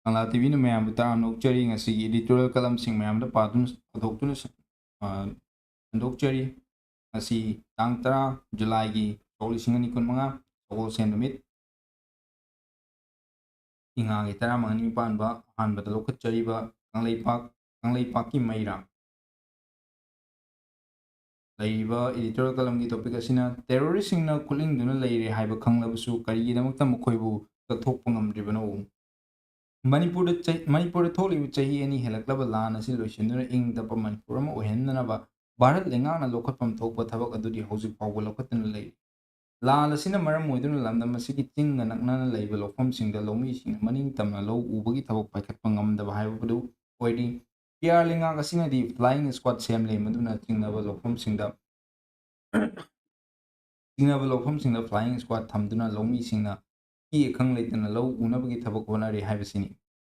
Kangla TV na mayam buta nokchari ngasi editorial kalam sing mayam da patun adhoktuna andokchari ngasi tang tara July gi toli singani kun mga tol sendumit inga gi tara mangani pan ba han ba lokat chari ba kanglai pak ki maira laiba editorial kalam gi topic asina terrorist sing na kuling duna laire haiba khanglabusu kari gi damakta mukhoibu tathok pangam dribano Manipur tholi chahi ani helaklaba lan asi loisinduna ing dapa Manipur ama ohendanaba Bharat lengana lokhatpam thokpa thabak adudi hojik fawba lokhatna lei lan asina maram moiduna lamdam asigi chinga naknana leiba lokhamsingda lomising maning tamna lo ubagi thabak paikhatpa ngamdaba haibadu oidi PR lenga asina di flying squad sem le maduna chingnaba lokhamsingda flying squad thamduna lomisingna ki khang leitana lo unabagi thabak honari haibasini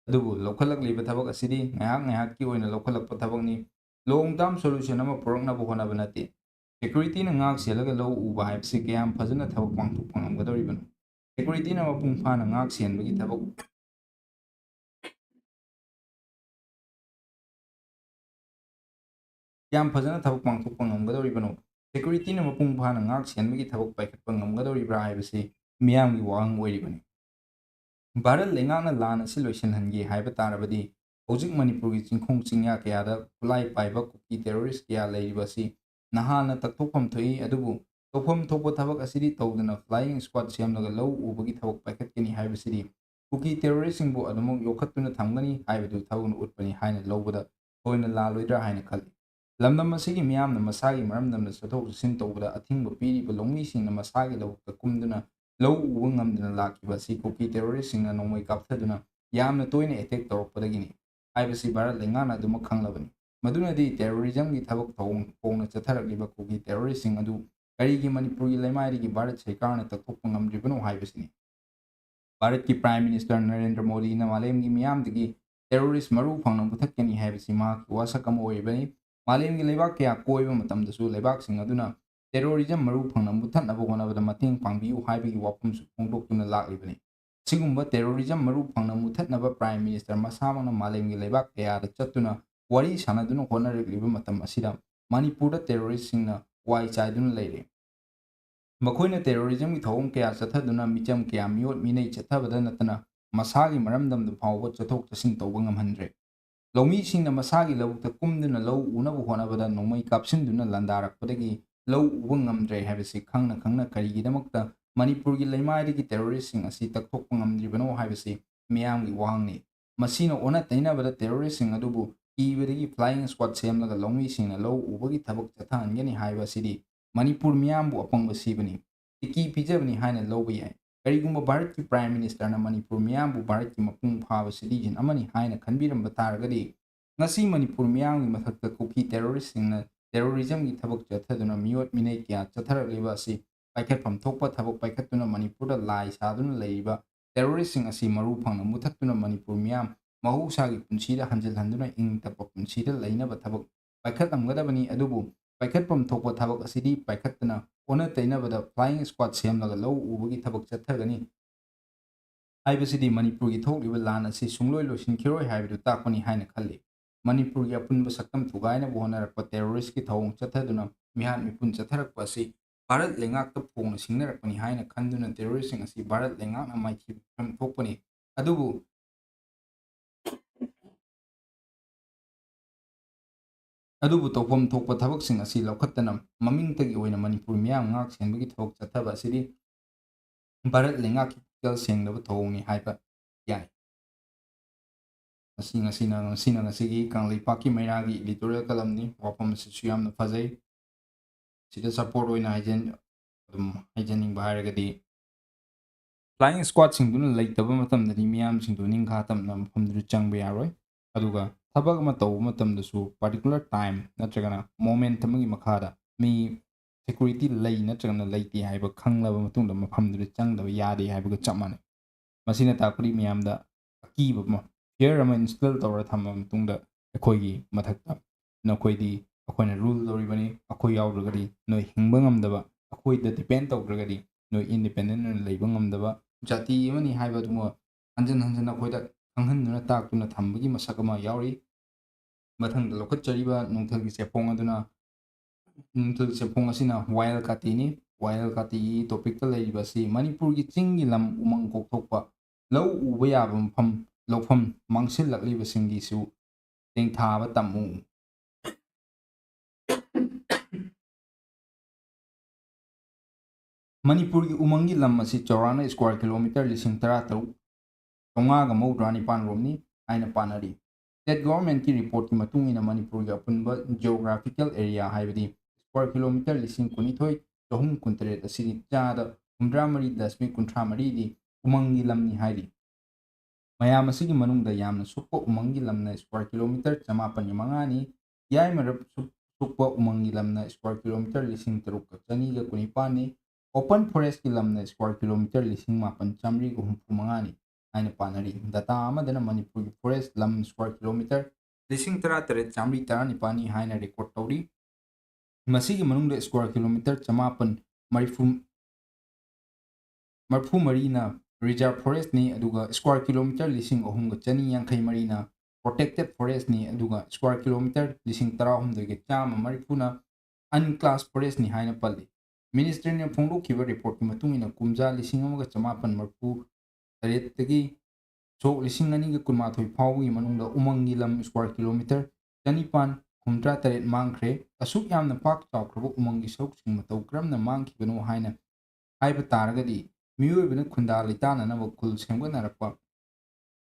adubu lokhalak thabak asidi ngahak ki oina lokhalak thabakni long term solution ama purakna buhona banati security na ngak selaga lo uba haibsi kayam phajana thabak pangthok pangamgadoribano security na mapung phana ngak senbagi thabak kayam phajana thabak pangthok pangamgadoribano security na mapung phana ngak senbagi thabak paikhatpa ngamgadoribra haibsi miyamgi wahang oiribani Bharat lengana lan asi loisinhangi haiba tarabadi hojik Manipurgi chingkhong chingya kayada khulai paiba kuki terrorist kaya leiribasi nahana takthokpham thoi adubu tokpham thokpa thabak asidi tawdana flying squad semlaga low ubagi thabak paikhatkani haibasidi kuki terrorist singbu adumok yokhattuna thamgani haibadu thawun utpani haina lowbada hoina la loidra haina khali lamdam asigi miyamna masagi maramdamna sathok sin tawbada athingba piriba longmi singna masagi lawukta kumduna low uba ngamduna lakiba si kuki terrorist singna nongmai kapthaduna yamna toina attack tawrappadagini haibasi Bharat lengana aduma khanglabani madunadi terrorism gi thabak thongna chatharakliba kuki terrorist sing adu karigi Manipurgi laimairigi Bharat sarkarna takthokpa ngamdribano haibasini Bharat ki Prime Minister Narendra Modi na malemgi miyamdagi terrorist maru phangna muthakkani haibasi mahakki wasakam oiribani malemgi leibak kaya koiba matamdasu leibak sing aduna terrorism maru phangna muthatnaba honabada mateng pangbiu haibagi wafamsu phongdoktuna laklibani Sigumba terrorism maru phangna muthatnaba Prime Minister masamana malemgi leibak kayada chattuna wari sanaduna honarikliba matam asida Manipurda terrorist singna wai chaiduna leire Makoina terrorism ki thawong kaya chathaduna micham kaya miyot minei chathabada natana masagi maramdamda phawba chathok chasin tawba ngamhandre Lomi singna masagi lawukta kumduna law unabu honabada nongmai kapsinduna landarakpadagi law uba ngamdre haibasi khangna karigidamakta Manipurgi laimairigi terrorist sing asi takthokpa ngamdribano haibasi miyamgi wahangni masina ona tainabada terrorist sing adubu ibadagi flying squad semlaga lomi singna law ubagi thabak chathangani haibasidi Manipur miyambu apangba sibani tiki pijabani haina lawba yai Karigumba Bharat ki Prime Minister na Manipur miyambu Bharat ki mapung phaba citizen amani haina khanbiramba taragadi ngasi Manipur miyamgi mathakta kuki terrorist singna terrorism gi thabak chathaduna miyot minei kya chatharagliba asi paikhatpham thokpa thabak paikhatuna Manipurda lai saduna leiba terrorist sing asi maru phangna muthaktuna Manipur miyam mahusagi punsida hanjilhanduna ing tappa punsida leinaba thabak paikhatamgadabani adubu paikhatpham thokpa thabak asidi paikhatna ona tainabada flying squad semlaga low ubagi thabak chathagani haibasidi Manipurgi thokliba lan asi sungloi loisinkhiroi haibidu takpani haina khalli Manipurgi apunba saktam thugaina bohanarakpa terrorist ki thawong chathaduna mihan mipun chatharakpa asi Bharat lengakta phongna singnarakpani haina khanduna terrorist sing asi Bharat lengakna maithib thokpani adubu tawpham thokpa thabaksing asi lokhattana mamingtagi oina Manipur miyam ngak senbagi thawak chathaba asidi Bharat lengakki pukal sengdaba thawongni haiba yai ngasigi kanglipakki mairagi editorial kalamni wafam asisu yamna phajai sida support oina haijaningba hairagadi flying squad singduna leitaba matamdani miyam singdu ningkha tamna mafamdu changba yaroi aduga thabak ama tawba matamdasu particular time natragana moment amagi makhada mi security lei natragana leiti haiba khanglaba matungda mafamdu changdaba yade haibaga chap manai masina takpuri miyamda akiba ma fear ama install tawra thamba matungda akhoi mathakta nakhoi akoina rule doribani akhoi yauragadi noi hingba ngamdaba akhoi da depend tawragadi noi independent leiba ngamdaba jati amani haiba tumo hanjan akhoi da ꯈꯪꯍꯟꯗꯨꯅ ꯇꯥꯛꯇꯨꯅ ꯊꯝꯕꯒꯤ ꯃꯁꯛ ꯑꯃ ꯌꯥꯎꯔꯤ꯫ ꯃꯊꯪꯗ ꯂꯧꯈꯠꯆꯔꯤꯕ ꯅꯨꯡꯊꯤꯜꯒꯤ ꯆꯦꯐꯣꯡ ꯑꯗꯨꯅ ꯅꯨꯡꯊꯤꯜꯒꯤ ꯆꯦꯐꯣꯡ ꯑꯁꯤꯅ ꯋꯥꯌꯦꯜ ꯀꯥꯇꯤꯅꯤ꯫ ꯋꯥꯌꯦꯜ ꯀꯥꯇꯤꯒꯤ ꯇꯣꯄꯤꯛꯇ ꯂꯩꯔꯤꯕ ꯑꯁꯤ ꯃꯅꯤꯄꯨꯔꯒꯤ ꯆꯤꯡꯒꯤ ꯂꯝ ꯎꯃꯪ ꯀꯣꯛꯊꯣꯛꯄ, ꯂꯧ ꯎꯕ ꯌꯥꯕ ꯃꯐꯝ ꯂꯧꯐꯝ ꯃꯥꯡꯁꯤꯜꯂꯛꯂꯤꯕꯁꯤꯡꯒꯤꯁꯨ ꯇꯦꯡꯊꯥꯕ ꯇꯝꯃꯨ꯫ ꯃꯅꯤꯄꯨꯔꯒꯤ ꯎꯃꯪꯒꯤ ꯂꯝ ꯑꯁꯤ ꯆꯥꯎꯔꯥꯛꯅ ꯁ꯭ꯀ꯭ꯋꯥꯔ ꯀꯤꯂꯣꯃꯤꯇꯔ 13,994 ꯔꯣꯝꯅꯤ ꯍꯥꯏꯅ ꯄꯥꯅꯔꯤ꯫ ꯁ꯭ꯇꯦꯠ ꯒꯚꯔꯟꯃꯦꯟꯠꯀꯤ ꯔꯤꯄꯣꯔꯠꯀꯤ ꯃꯇꯨꯡ ꯏꯟꯅ ꯃꯅꯤꯄꯨꯔꯒꯤ ꯑꯄꯨꯟꯕ ꯖꯤꯑꯣꯒ꯭ꯔꯥꯐꯤꯀꯦꯜ ꯑꯦꯔꯤꯌꯥ ꯍꯥꯏꯕꯗꯤ ꯁ꯭ꯀ꯭ꯋꯥꯔ ꯀꯤꯂꯣꯃꯤꯇꯔ 19,318 ꯑꯁꯤꯒꯤ ꯆꯥꯗ 63.33ꯗꯤ ꯎꯃꯪꯒꯤ ꯂꯝꯅꯤ ꯍꯥꯏꯔꯤ꯫ ꯃꯌꯥꯝ ꯑꯁꯤꯒꯤ ꯃꯅꯨꯡꯗ ꯌꯥꯝꯅ ꯁꯨꯛꯄ ꯎꯃꯪꯒꯤ ꯂꯝꯅ ꯁ꯭ꯀ꯭ꯋꯥꯔ ꯀꯤꯂꯣꯃꯤꯇꯔ 905ꯅꯤ꯫ ꯌꯥꯏꯃꯔꯞ ꯁꯨꯛꯄ ꯎꯃꯪꯒꯤ ꯂꯝꯅ ꯁ꯭ꯀ꯭ꯋꯥꯔ ꯀꯤꯂꯣꯃꯤꯇꯔ 6,219ꯅꯤ꯫ ꯑꯣꯄꯟ ꯐꯣꯔꯦꯁꯠꯀꯤ ꯂꯝꯅ ꯁ꯭ꯀ꯭ꯋꯥꯔ ꯀꯤꯂꯣꯃꯤꯇꯔ 8,935ꯅꯤ ꯍꯥꯏꯅ ꯄꯥꯅꯔꯤ꯫ ꯗꯇꯥ ꯑꯃꯗꯅ ꯃꯅꯤꯄꯨꯔꯒꯤ ꯐꯣꯔꯦꯁꯠ ꯂꯝ ꯁ꯭ꯀ꯭ꯋꯥꯔ ꯀꯤꯂꯣꯃꯤꯇꯔ 18,919 ꯍꯥꯏꯅ ꯔꯦꯀꯣꯔꯗ ꯇꯧꯔꯤ꯫ ꯃꯁꯤꯒꯤ ꯃꯅꯨꯡꯗ ꯁ꯭ꯀ꯭ꯋꯥꯔ ꯀꯤꯂꯣꯃꯤꯇꯔ 934ꯅ ꯔꯤꯖꯔꯚ ꯐꯣꯔꯦꯁꯠꯅꯤ, ꯑꯗꯨꯒ ꯁ꯭ꯀ꯭ꯋꯥꯔ ꯀꯤꯂꯣꯃꯤꯇꯔ 3,182ꯅ ꯄ꯭ꯔꯣꯇꯦꯛꯇꯦꯗ ꯐꯣꯔꯦꯁꯠꯅꯤ, ꯑꯗꯨꯒ ꯁ꯭ꯀ꯭ꯋꯥꯔ ꯀꯤꯂꯣꯃꯤꯇꯔ 19,100ꯅ ꯑꯟꯀ꯭ꯂꯥꯁ ꯐꯣꯔꯦꯁꯠꯅꯤ ꯍꯥꯏꯅ ꯄꯜꯂꯤ꯫ ꯃꯤꯅꯤꯁꯇ꯭ꯔꯤꯅ ꯐꯣꯡꯗꯣꯛꯈꯤꯕ ꯔꯤꯄꯣꯔꯠꯀꯤ ꯃꯇꯨꯡ ꯏꯟꯅ ꯀꯨꯝꯖꯥ 1938ꯗꯒꯤ ꯁꯣꯛ 2012 ꯐꯥꯎꯕꯒꯤ ꯃꯅꯨꯡꯗ ꯎꯃꯪꯒꯤ ꯂꯝ ꯁ꯭ꯀ꯭ꯋꯥꯔ ꯀꯤꯂꯣꯃꯤꯇꯔ 1,958 ꯃꯥꯡꯈ꯭ꯔꯦ꯫ ꯑꯁꯨꯛ ꯌꯥꯝꯅ ꯄꯥꯛ ꯆꯥꯎꯈ꯭ꯔꯕ ꯎꯃꯪꯒꯤ ꯁꯔꯨꯛꯁꯤꯡ ꯃꯇꯧ ꯀꯔꯝꯅ ꯃꯥꯡꯈꯤꯕꯅꯣ ꯍꯥꯏꯕ ꯇꯥꯔꯒꯗꯤ ꯃꯤꯑꯣꯏꯕꯅ ꯈꯨꯟꯗꯥ ꯂꯩꯇꯥꯅꯅꯕ ꯈꯨꯜ ꯁꯦꯝꯒꯠꯅꯔꯛꯄ,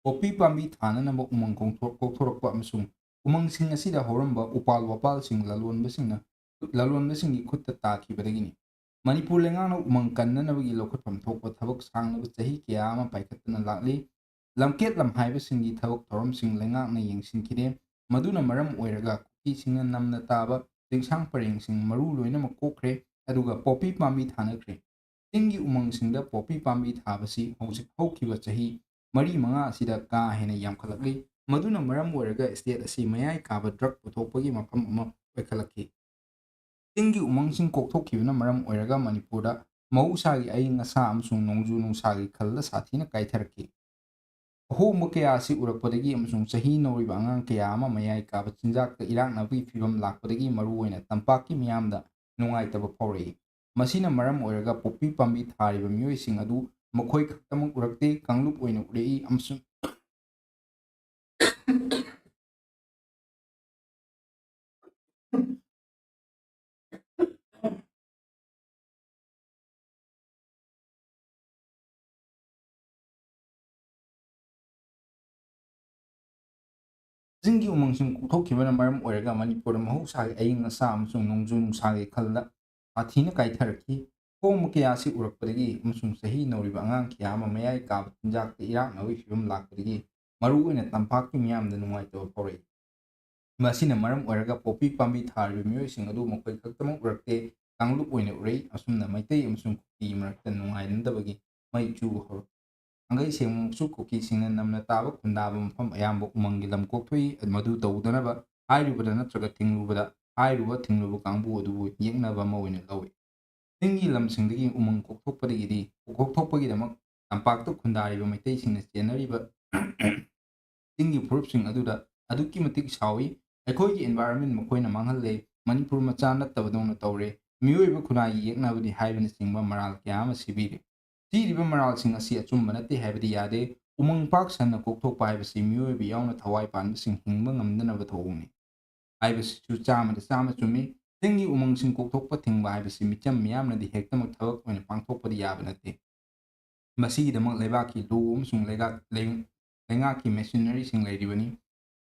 ꯄꯣꯄꯤ ꯄꯥꯝꯕꯤ ꯊꯥꯅꯅꯕ ꯎꯃꯪ ꯀꯣꯛꯊꯣꯔꯛꯄ, ꯑꯃꯁꯨꯡ ꯎꯃꯪꯁꯤꯡ ꯑꯁꯤꯗ ꯍꯧꯔꯝꯕ ꯎꯄꯥꯜ ꯋꯥꯄꯥꯜꯁꯤꯡ ꯂꯂꯣꯟꯕꯁꯤꯡꯒꯤ ꯈꯨꯠꯇ ꯇꯥꯈꯤꯕꯗꯒꯤꯅꯤ꯫ ꯃꯅꯤꯄꯨꯔ ꯂꯩꯉꯥꯛꯅ ꯎꯃꯪ ꯀꯟꯅꯅꯕꯒꯤ ꯂꯧꯈꯠꯐꯝ ꯊꯣꯛꯄ ꯊꯕꯛ ꯁꯥꯡꯂꯕ ꯆꯍꯤ ꯀꯌꯥ ꯑꯃ ꯄꯥꯏꯈꯠꯇꯨꯅ ꯂꯥꯛꯂꯤ꯫ ꯂꯝꯀꯦꯠ ꯂꯝꯍꯥꯏꯕꯁꯤꯡꯒꯤ ꯊꯕꯛ ꯊꯧꯔꯝꯁꯤꯡ ꯂꯩꯉꯥꯛꯅ ꯌꯦꯡꯁꯤꯟꯈꯤꯗꯦ꯫ ꯃꯗꯨꯅ ꯃꯔꯝ ꯑꯣꯏꯔꯒ ꯀꯨꯀꯤꯁꯤꯡꯅ ꯅꯝꯅ ꯇꯥꯕ ꯆꯤꯡꯁꯥꯡ ꯄꯔꯦꯡꯁꯤꯡ ꯃꯔꯨ ꯂꯣꯏꯅꯃꯛ ꯀꯣꯛꯈ꯭ꯔꯦ, ꯑꯗꯨꯒ ꯄꯣꯄꯤ ꯄꯥꯝꯕꯤ ꯊꯥꯅꯈ꯭ꯔꯦ꯫ ꯆꯤꯡꯒꯤ ꯎꯃꯪꯁꯤꯡꯗ ꯄꯣꯄꯤ ꯄꯥꯝꯕꯤ ꯊꯥꯕꯁꯤ ꯍꯧꯖꯤꯛ ꯍꯧꯈꯤꯕ ꯆꯍꯤ 4-5 ꯑꯁꯤꯗ ꯀꯥ ꯍꯦꯟꯅ ꯌꯥꯝꯈꯠꯂꯛꯂꯤ꯫ ꯃꯗꯨꯅ ꯃꯔꯝ ꯑꯣꯏꯔꯒ ꯁ꯭ꯇꯦꯠ ꯑꯁꯤ ꯃꯌꯥꯏ ꯀꯥꯕ ꯗ꯭ꯔꯒ ꯄꯨꯊꯣꯛꯄꯒꯤ ꯃꯐꯝ ꯑꯃ ꯑꯣꯏꯈꯠꯂꯛꯈꯤ꯫ ꯆꯤꯡꯒꯤ ꯎꯃꯪꯁꯤꯡ ꯀꯣꯛꯊꯣꯛꯈꯤꯕꯅ ꯃꯔꯝ ꯑꯣꯏꯔꯒ ꯃꯅꯤꯄꯨꯔꯗ ꯃꯍꯧꯁꯥꯒꯤ ꯑꯏꯪ ꯑꯁꯥ ꯑꯃꯁꯨꯡ ꯅꯣꯡꯖꯨ ꯅꯨꯡꯁꯥꯒꯤ ꯈꯜꯗ ꯁꯥꯊꯤꯅ ꯀꯥꯏꯊꯔꯛꯈꯤ꯫ ꯑꯍꯣꯡꯕ ꯀꯌꯥ ꯑꯁꯤ ꯎꯔꯛꯄꯗꯒꯤ ꯑꯃꯁꯨꯡ ꯆꯍꯤ ꯅꯧꯔꯤꯕ ꯑꯉꯥꯡ ꯀꯌꯥ ꯑꯃ ꯃꯌꯥꯏ ꯀꯥꯕ ꯆꯤꯟꯖꯥꯛꯇ ꯏꯔꯥꯛꯅꯕꯒꯤ ꯐꯤꯚꯝ ꯂꯥꯛꯄꯗꯒꯤ ꯃꯔꯨꯑꯣꯏꯅ ꯇꯝꯄꯥꯛꯀꯤ ꯃꯤꯌꯥꯝꯗ ꯅꯨꯡꯉꯥꯏꯇꯕ ꯐꯥꯎꯔꯛꯏ꯫ ꯃꯁꯤꯅ ꯃꯔꯝ ꯑꯣꯏꯔꯒ ꯄꯣꯄꯤ ꯄꯥꯝꯕꯤ ꯊꯥꯔꯤꯕ ꯃꯤꯑꯣꯏꯁꯤꯡ ꯑꯗꯨ ꯃꯈꯣꯏ ꯈꯛꯇꯃꯛ ꯎꯔꯛꯇꯦ, ꯀꯥꯡꯂꯨꯞ ꯑꯣꯏꯅ ꯎꯔꯛꯏ, ꯑꯃꯁꯨꯡ ꯆꯤꯡꯒꯤ ꯎꯃꯪꯁꯤꯡ ꯀꯣꯛꯊꯣꯛꯈꯤꯕꯅ ꯃꯔꯝ ꯑꯣꯏꯔꯒ ꯃꯅꯤꯄꯨꯔꯗ ꯃꯍꯧꯁꯥꯒꯤ ꯑꯏꯪ ꯑꯁꯥ ꯑꯃꯁꯨꯡ ꯅꯣꯡꯖꯨ ꯅꯨꯡꯁꯥꯒꯤ ꯈꯜꯗ ꯁꯥꯊꯤꯅ ꯀꯥꯏꯊꯔꯛꯈꯤ꯫ ꯑꯍꯣꯡꯕ ꯀꯌꯥ ꯑꯁꯤ ꯎꯔꯛꯄꯗꯒꯤ ꯑꯃꯁꯨꯡ ꯆꯍꯤ ꯅꯧꯔꯤꯕ ꯑꯉꯥꯡ ꯀꯌꯥ ꯑꯃ ꯃꯌꯥꯏ ꯀꯥꯕ ꯆꯤꯟꯖꯥꯛꯇ ꯏꯔꯥꯛꯅꯕꯒꯤ ꯐꯤꯚꯝ ꯂꯥꯛꯄꯗꯒꯤ ꯃꯔꯨꯑꯣꯏꯅ ꯇꯝꯄꯥꯛꯀꯤ ꯃꯤꯌꯥꯝꯗ ꯅꯨꯡꯉꯥꯏꯇꯕ ꯐꯥꯎꯔꯛꯏ꯫ ꯃꯁꯤꯅ ꯃꯔꯝ ꯑꯣꯏꯔꯒ ꯄꯣꯄꯤ ꯄꯥꯝꯕꯤ ꯊꯥꯔꯤꯕ ꯃꯤꯑꯣꯏꯁꯤꯡ ꯑꯗꯨ ꯃꯈꯣꯏ ꯈꯛꯇꯃꯛ ꯎꯔꯛꯇꯦ, ꯀꯥꯡꯂꯨꯞ ꯑꯣꯏꯅ ꯎꯔꯛꯏ꯫ ꯑꯁꯨꯝꯅ ꯃꯩꯇꯩ ꯑꯃꯁꯨꯡ ꯀꯨꯀꯤ ꯃꯔꯛꯇ ꯅꯨꯡꯉꯥꯏꯅꯗꯕꯒꯤ ꯃꯩ ꯆꯨꯕ ꯍꯧꯔꯛꯈꯤ꯫ ꯊꯥꯡꯒꯩ ꯁꯦꯡꯕꯃꯛꯁꯨ ꯀꯨꯀꯤꯁꯤꯡꯅ ꯅꯝꯅ ꯇꯥꯕ ꯈꯨꯟꯗꯥꯕ ꯃꯐꯝ ꯑꯌꯥꯝꯕ ꯎꯃꯪꯒꯤ ꯂꯝ ꯀꯣꯛꯊꯣꯛꯏ꯫ ꯃꯗꯨ ꯇꯧꯗꯅꯕ ꯍꯥꯏꯔꯨꯕꯗ ꯅꯠꯇ꯭ꯔꯒ ꯊꯤꯡꯂꯨꯕꯗ ꯊꯤꯡꯂꯨꯕ ꯀꯥꯡꯕꯨ ꯑꯗꯨꯕꯨ ꯌꯦꯛꯅꯕ ꯑꯃ ꯑꯣꯏꯅ ꯂꯧꯏ꯫ ꯆꯤꯡꯒꯤ ꯂꯝꯁꯤꯡꯗꯒꯤ ꯎꯃꯪ ꯀꯣꯛꯊꯣꯛꯄꯒꯤꯗꯃꯛ ꯇꯝꯄꯥꯛꯇ ꯈꯨꯟꯗꯥꯔꯤꯕ ꯃꯩꯇꯩꯁꯤꯡꯅ ꯆꯦꯟꯅꯔꯤꯕ ꯆꯤꯡꯒꯤ ꯐꯨꯔꯨꯞꯁꯤꯡ ꯑꯗꯨꯗ ꯑꯗꯨꯛꯀꯤ ꯃꯇꯤꯛ ꯁꯥꯎꯏ꯫ ꯑꯩꯈꯣꯏꯒꯤ ꯑꯦꯟꯚꯥꯏꯔꯟꯃꯦꯟꯠ ꯃꯈꯣꯏꯅ ꯃꯥꯡꯍꯜꯂꯦ, ꯃꯅꯤꯄꯨꯔ ꯃꯆꯥ ꯅꯠꯇꯕꯗꯧꯅ ꯇꯧꯔꯦ, ꯃꯤꯑꯣꯏꯕ ꯈꯨꯟꯅꯥꯏꯒꯤ ꯌꯦꯛꯅꯕꯅꯤ ꯍꯥꯏꯕꯅꯆꯤꯡꯕ ꯃꯔꯥꯜ ꯀꯌꯥ ꯑꯃ ꯁꯤꯕꯤꯔꯤ꯫ ꯁꯤꯔꯤꯕ ꯃꯔꯥꯜꯁꯤꯡ ꯑꯁꯤ ꯑꯆꯨꯝꯕ ꯅꯠꯇꯦ ꯍꯥꯏꯕꯗꯤ ꯌꯥꯗꯦ꯫ ꯎꯃꯪ ꯄꯥꯛ ꯁꯟꯅ ꯀꯣꯛꯊꯣꯛꯄ ꯍꯥꯏꯕꯁꯤ ꯃꯤꯑꯣꯏꯕ ꯌꯥꯎꯅ ꯊꯋꯥꯏ ꯄꯥꯟꯕꯁꯤꯡ ꯍꯤꯡꯕ ꯉꯝꯅꯅꯕ ꯊꯧꯑꯣꯡꯅꯤ ꯍꯥꯏꯕꯁꯤꯁꯨ 100% ꯆꯨꯝꯃꯤ꯫ ꯆꯤꯡꯒꯤ ꯎꯃꯪꯁꯤꯡ ꯀꯣꯛꯊꯣꯛꯄ ꯊꯤꯡꯕ ꯍꯥꯏꯕꯁꯤ ꯃꯤꯆꯝ ꯃꯤꯌꯥꯝꯅꯗꯤ ꯍꯦꯛꯇꯃꯛ ꯊꯕꯛ ꯑꯣꯏꯅ ꯄꯥꯡꯊꯣꯛꯄꯗꯤ ꯌꯥꯕ ꯅꯠꯇꯦ꯫ ꯃꯁꯤꯒꯤꯗꯃꯛ ꯂꯩꯕꯥꯛꯀꯤ ꯂꯣ ꯑꯃꯁꯨꯡ ꯂꯩꯉꯥꯛꯀꯤ ꯃꯦꯁꯤꯅꯔꯤꯁꯤꯡ ꯂꯩꯔꯤꯕꯅꯤ꯫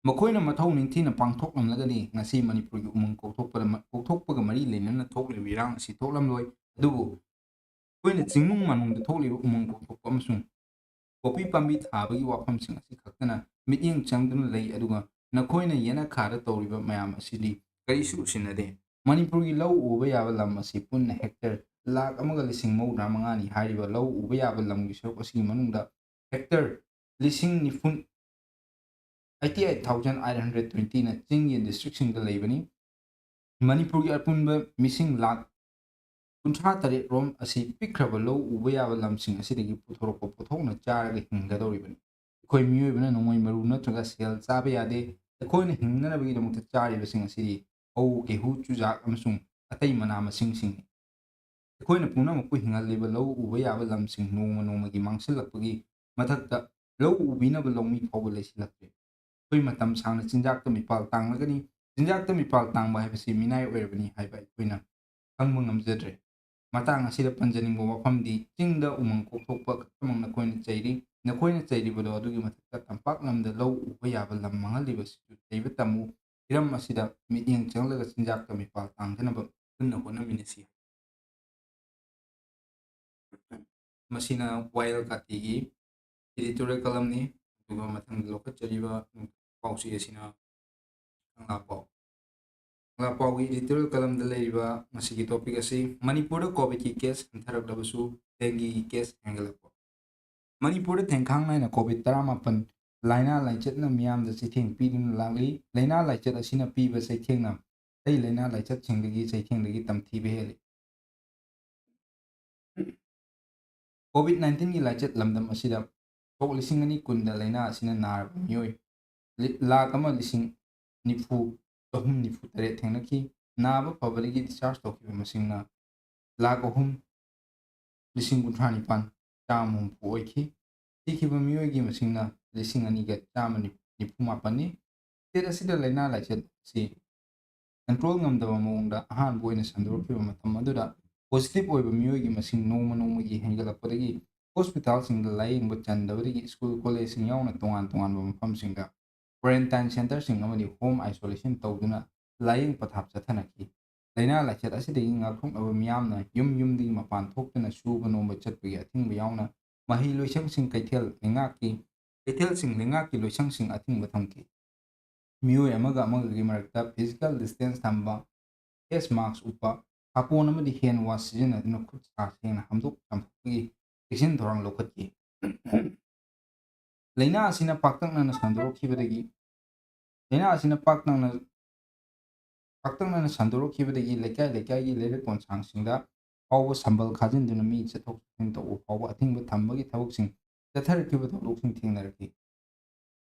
ꯃꯈꯣꯏꯅ ꯃꯊꯧ ꯅꯤꯡꯊꯤꯅ ꯄꯥꯡꯊꯣꯛꯂꯝꯂꯒꯗꯤ ꯉꯁꯤ ꯃꯅꯤꯄꯨꯔꯒꯤ ꯎꯃꯪ ꯀꯣꯛꯊꯣꯛꯄꯒ ꯃꯔꯤ ꯂꯩꯅꯅ ꯊꯣꯛꯂꯤꯕ ꯏꯔꯥꯡ ꯑꯁꯤ ꯊꯣꯛꯂꯝꯂꯣꯏ꯫ ꯑꯗꯨꯕꯨ ꯑꯩꯈꯣꯏꯅ ꯆꯤꯡꯅꯨꯡ ꯃꯥꯅꯨꯡꯗ ꯊꯣꯛꯂꯤꯕ ꯎꯃꯪ ꯀꯣꯛꯊꯣꯛꯄ ꯑꯃꯁꯨꯡ ꯄꯣꯄꯤ ꯄꯥꯝꯕꯤ ꯊꯥꯕꯒꯤ ꯋꯥꯐꯝꯁꯤꯡ ꯑꯁꯤ ꯈꯛꯇꯅ ꯃꯤꯠꯌꯦꯡ ꯆꯪꯗꯨꯅ ꯂꯩ, ꯑꯗꯨꯒ ꯅꯈꯣꯏꯅ ꯌꯦꯅꯈꯥꯗ ꯇꯧꯔꯤꯕ ꯃꯌꯥꯝ ꯑꯁꯤꯗꯤ ꯀꯔꯤꯁꯨ ꯎꯁꯤꯟꯅꯗꯦ꯫ ꯃꯅꯤꯄꯨꯔꯒꯤ ꯂꯧ ꯎꯕ ꯌꯥꯕ ꯂꯝ ꯑꯁꯤ ꯄꯨꯟꯅ ꯍꯦꯛꯇꯔ 1,35,000ꯅꯤ꯫ ꯍꯥꯏꯔꯤꯕ ꯂꯧ ꯎꯕ ꯌꯥꯕ ꯂꯝꯒꯤ ꯁꯔꯨꯛ ꯑꯁꯤꯒꯤ ꯃꯅꯨꯡꯗ ꯍꯦꯛꯇꯔ 88,820ꯅ ꯆꯤꯡꯒꯤ ꯗꯤꯁꯇ꯭ꯔꯤꯛꯁꯤꯡꯗ ꯂꯩꯕꯅꯤ꯫ ꯃꯅꯤꯄꯨꯔꯒꯤ ꯑꯄꯨꯟꯕ ꯃꯤꯁꯤꯡ 1,53,000 ꯔꯣꯝ ꯑꯁꯤ ꯄꯤꯛꯈ꯭ꯔꯕ ꯂꯧ ꯎꯕ ꯌꯥꯕ ꯂꯝꯁꯤꯡ ꯑꯁꯤꯗꯒꯤ ꯄꯨꯊꯣꯔꯛꯄ ꯄꯣꯠꯊꯣꯛꯅ ꯆꯥꯔꯒ ꯍꯤꯡꯒꯗꯧꯔꯤꯕꯅꯤ꯫ ꯑꯩꯈꯣꯏ ꯃꯤꯑꯣꯏꯕꯅ ꯅꯣꯡꯃꯩ ꯃꯔꯨ ꯅꯠꯇ꯭ꯔꯒ ꯁꯦꯜ ꯆꯥꯕ ꯌꯥꯗꯦ꯫ ꯑꯩꯈꯣꯏꯅ ꯍꯤꯡꯅꯅꯕꯒꯤꯗꯃꯛꯇ ꯆꯥꯔꯤꯕꯁꯤꯡ ꯑꯁꯤꯗꯤ ꯐꯧ, ꯒꯦꯍꯨ, ꯆꯨꯖꯥꯛ ꯑꯃꯁꯨꯡ ꯑꯇꯩ ꯃꯅꯥ-ꯃꯁꯤꯡꯁꯤꯡꯅꯤ꯫ ꯑꯩꯈꯣꯏꯅ ꯄꯨꯝꯅꯃꯛꯄꯨ ꯍꯤꯡꯍꯜꯂꯤꯕ ꯂꯧ ꯎꯕ ꯌꯥꯕ ꯂꯝꯁꯤꯡ ꯅꯣꯡꯃ ꯅꯣꯡꯃꯒꯤ ꯃꯥꯡꯁꯤꯜꯂꯛꯄꯒꯤ ꯃꯊꯛꯇ ꯂꯧ ꯎꯕꯤꯅꯕ ꯂꯧꯃꯤ ꯐꯥꯎꯕ ꯂꯩꯁꯤꯜꯂꯛꯇ꯭ꯔꯦ꯫ ꯑꯩꯈꯣꯏ ꯃꯇꯝ ꯁꯥꯡꯅ ꯆꯤꯟꯖꯥꯛꯇ ꯃꯤꯄꯥꯜ ꯇꯥꯡꯂꯒꯅꯤ꯫ ꯆꯤꯟꯖꯥꯛꯇ ꯃꯤꯄꯥꯜ ꯇꯥꯡꯕ ꯍꯥꯏꯕꯁꯤ ꯃꯤꯅꯥꯏ ꯑꯣꯏꯔꯕꯅꯤ ꯍꯥꯏꯕ ꯑꯩꯈꯣꯏꯅ ꯈꯪꯕ ꯉꯝꯖꯗ꯭ꯔꯦ꯫ ꯃꯇꯥꯡ ꯑꯁꯤꯗ ꯄꯟꯖꯅꯤꯡꯕ ꯋꯥꯐꯝꯗꯤ ꯆꯤꯡꯗ ꯎꯃꯪ ꯀꯣꯛꯊꯣꯛꯄ ꯈꯛꯇꯃꯛ ꯅꯈꯣꯏꯅ ꯆꯩꯔꯤ꯫ ꯅꯈꯣꯏꯅ ꯆꯩꯔꯤꯕꯗꯣ ꯑꯗꯨꯒꯤ ꯃꯊꯛꯇ ꯇꯝꯄꯥꯛ ꯂꯝꯗ ꯂꯧ ꯎꯕ ꯌꯥꯕ ꯂꯝ ꯃꯥꯡꯍꯜꯂꯤꯕꯁꯤꯁꯨ ꯆꯩꯕ ꯇꯝꯃꯨ꯫ ꯍꯤꯔꯝ ꯑꯁꯤꯗ ꯃꯤꯠꯌꯦꯡ ꯆꯪꯂꯒ ꯆꯤꯟꯖꯥꯛꯇ ꯃꯤꯄꯥꯜ ꯇꯥꯡꯗꯅꯕ ꯄꯨꯟꯅ ꯍꯣꯠꯅꯃꯤꯟꯅꯁꯤ꯫ ꯃꯁꯤꯅ ꯋꯥꯌꯦꯜ ꯀꯥꯇꯤꯒꯤ ꯏꯗꯤꯇꯣꯔꯤꯌꯦꯜ ꯀꯂꯝꯅꯤ꯫ ꯑꯗꯨꯒ ꯃꯊꯪꯗ ꯂꯧꯈꯠꯆꯔꯤꯕ ꯄꯥꯎꯆꯦ ꯑꯁꯤꯅ ꯀꯪꯂꯥ ꯄꯥꯎ꯫ ꯀꯪꯂꯥ ꯄꯥꯎꯒꯤ ꯏꯗꯤꯇꯣꯔꯤꯌꯦꯜ ꯀꯂꯝꯗ ꯂꯩꯔꯤꯕ ꯉꯁꯤꯒꯤ ꯇꯣꯄꯤꯛ ꯑꯁꯤ ꯃꯅꯤꯄꯨꯔꯗ ꯀꯣꯚꯤꯗꯀꯤ ꯀꯦꯁ ꯍꯟꯊꯔꯛꯂꯕꯁꯨ ꯗꯦꯡꯒꯤꯒꯤ ꯀꯦꯁ ꯍꯦꯟꯒꯠꯂꯛꯄ꯫ ꯃꯅꯤꯄꯨꯔꯗ ꯊꯦꯡꯈꯥꯡ ꯅꯥꯏꯅ ꯀꯣꯚꯤꯗ-19 ꯂꯥꯏꯅꯥ ꯂꯥꯏꯆꯠꯅ ꯃꯤꯌꯥꯝꯗ ꯆꯩꯊꯦꯡ ꯄꯤꯗꯨꯅ ꯂꯥꯛꯂꯤ꯫ ꯂꯥꯏꯅꯥ ꯂꯥꯏꯆꯠ ꯑꯁꯤꯅ ꯄꯤꯕ ꯆꯩꯊꯦꯡꯅ ꯑꯇꯩ ꯂꯥꯏꯅꯥ ꯂꯥꯏꯆꯠꯁꯤꯡꯗꯒꯤ ꯆꯩꯊꯦꯡꯗꯒꯤ ꯇꯝꯊꯤꯕ ꯍꯦꯜꯂꯤ꯫ ꯀꯣꯚꯤꯗ-19ꯒꯤ ꯂꯥꯏꯆꯠ ꯂꯝꯗꯝ ꯑꯁꯤꯗ ꯁꯣꯛ 2020ꯗ ꯂꯥꯏꯅꯥ ꯑꯁꯤꯅ ꯅꯥꯔꯕ ꯃꯤꯑꯣꯏ 1,90,398 ꯊꯦꯡꯅꯈꯤ꯫ ꯅꯥꯕ ꯐꯕꯗꯒꯤ ꯗꯤꯁꯆꯥꯔꯖ ꯇꯧꯈꯤꯕ ꯃꯁꯤꯡꯅ 3,03,139 ꯑꯣꯏꯈꯤ꯫ ꯁꯤꯈꯤꯕ ꯃꯤꯑꯣꯏꯒꯤ ꯃꯁꯤꯡꯅ 2,197ꯅꯤ꯫ ꯁ꯭ꯇꯦꯠ ꯑꯁꯤꯗ ꯂꯥꯏꯅꯥ ꯂꯥꯏꯆꯠ ꯑꯁꯤ ꯀꯟꯇ꯭ꯔꯣꯜ ꯉꯝꯗꯕ ꯃꯑꯣꯡꯗ ꯑꯍꯥꯟꯕ ꯑꯣꯏꯅ ꯁꯟꯗꯣꯔꯛꯈꯤꯕ ꯃꯇꯝ ꯑꯗꯨꯗ ꯄꯣꯖꯤꯇꯤꯚ ꯑꯣꯏꯕ ꯃꯤꯑꯣꯏꯒꯤ ꯃꯁꯤꯡ ꯅꯣꯡꯃ ꯅꯣꯡꯃꯒꯤ ꯍꯦꯟꯒꯠꯂꯛꯄꯗꯒꯤ ꯍꯣꯁꯄꯤꯇꯥꯜꯁꯤꯡꯗ ꯂꯥꯌꯦꯡꯕ ꯆꯟꯗꯕꯗꯒꯤ ꯁ꯭ꯀꯨꯜ ꯀꯣꯂꯦꯖꯁꯤꯡ ꯌꯥꯎꯅ ꯇꯣꯉꯥꯟ ꯇꯣꯉꯥꯟꯕ ꯃꯐꯝꯁꯤꯡꯗ ꯀ꯭ꯋꯥꯔꯦꯟꯇꯥꯏꯟ ꯁꯦꯟꯇꯔꯁꯤꯡ ꯑꯃꯗꯤ ꯍꯣꯝ ꯑꯥꯏꯁꯣꯂꯦꯁꯟ ꯇꯧꯗꯨꯅ ꯂꯥꯌꯦꯡ ꯄꯊꯥꯞ ꯆꯠꯊꯅꯈꯤ꯫ ꯂꯥꯏꯅꯥ ꯂꯥꯏꯆꯠ ꯑꯁꯤꯗꯒꯤ ꯉꯥꯛꯊꯣꯛꯅꯕ ꯃꯤꯌꯥꯝꯅ ꯌꯨꯝ ꯌꯨꯝꯗꯒꯤ ꯃꯄꯥꯟ ꯊꯣꯛꯇꯨꯅ ꯁꯨꯕ ꯅꯣꯝꯕ ꯆꯠꯄꯒꯤ ꯑꯊꯤꯡꯕ ꯌꯥꯎꯅ ꯃꯍꯩ-ꯂꯣꯏꯁꯪꯁꯤꯡ ꯀꯩꯊꯦꯜ ꯂꯩꯉꯥꯛꯀꯤ ꯂꯣꯏꯁꯪꯁꯤꯡ ꯑꯊꯤꯡꯕ ꯊꯝꯈꯤ꯫ ꯃꯤꯑꯣꯏ ꯑꯃꯒ ꯑꯃꯒꯒꯤ ꯃꯔꯛꯇ ꯐꯤꯖꯤꯀꯦꯜ ꯗꯤꯁꯇꯦꯟꯁ ꯊꯝꯕ, ꯐꯦꯁ ꯃꯥꯛꯁ ꯎꯞꯄ, ꯁꯥꯄꯣꯟ ꯑꯃꯗꯤ ꯍꯦꯟ ꯋꯥꯁ ꯁꯤꯖꯤꯟꯅꯗꯨꯅ ꯈꯨꯠ ꯁꯥ ꯁꯦꯡꯅ ꯍꯥꯝꯗꯣꯛ-ꯆꯥꯝꯊꯣꯛꯄꯒꯤ ꯆꯦꯛꯁꯤꯟ ꯊꯧꯔꯥꯡ ꯂꯧꯈꯠꯈꯤ꯫ ꯂꯥꯏꯅꯥ ꯑꯁꯤꯅ ꯄꯥꯛꯇꯛꯅꯅ ꯁꯟꯗꯣꯔꯛꯈꯤꯕꯗꯒꯤ ꯂꯩꯀꯥꯏ ꯂꯩꯀꯥꯏꯒꯤ ꯂꯩꯔꯛ-ꯀꯣꯟꯁꯥꯡꯁꯤꯡꯗ ꯐꯥꯎꯕ ꯁꯝꯕꯜ ꯈꯥꯖꯤꯟꯗꯨꯅ ꯃꯤ ꯆꯠꯊꯣꯛ-ꯆꯠꯁꯤꯟ ꯇꯧꯕ ꯐꯥꯎꯕ ꯑꯊꯤꯡꯕ ꯊꯝꯕꯒꯤ ꯊꯕꯛꯁꯤꯡ ꯆꯠꯊꯔꯛꯈꯤꯕ ꯊꯧꯗꯣꯛꯁꯤꯡ ꯊꯦꯡꯅꯔꯛꯈꯤ꯫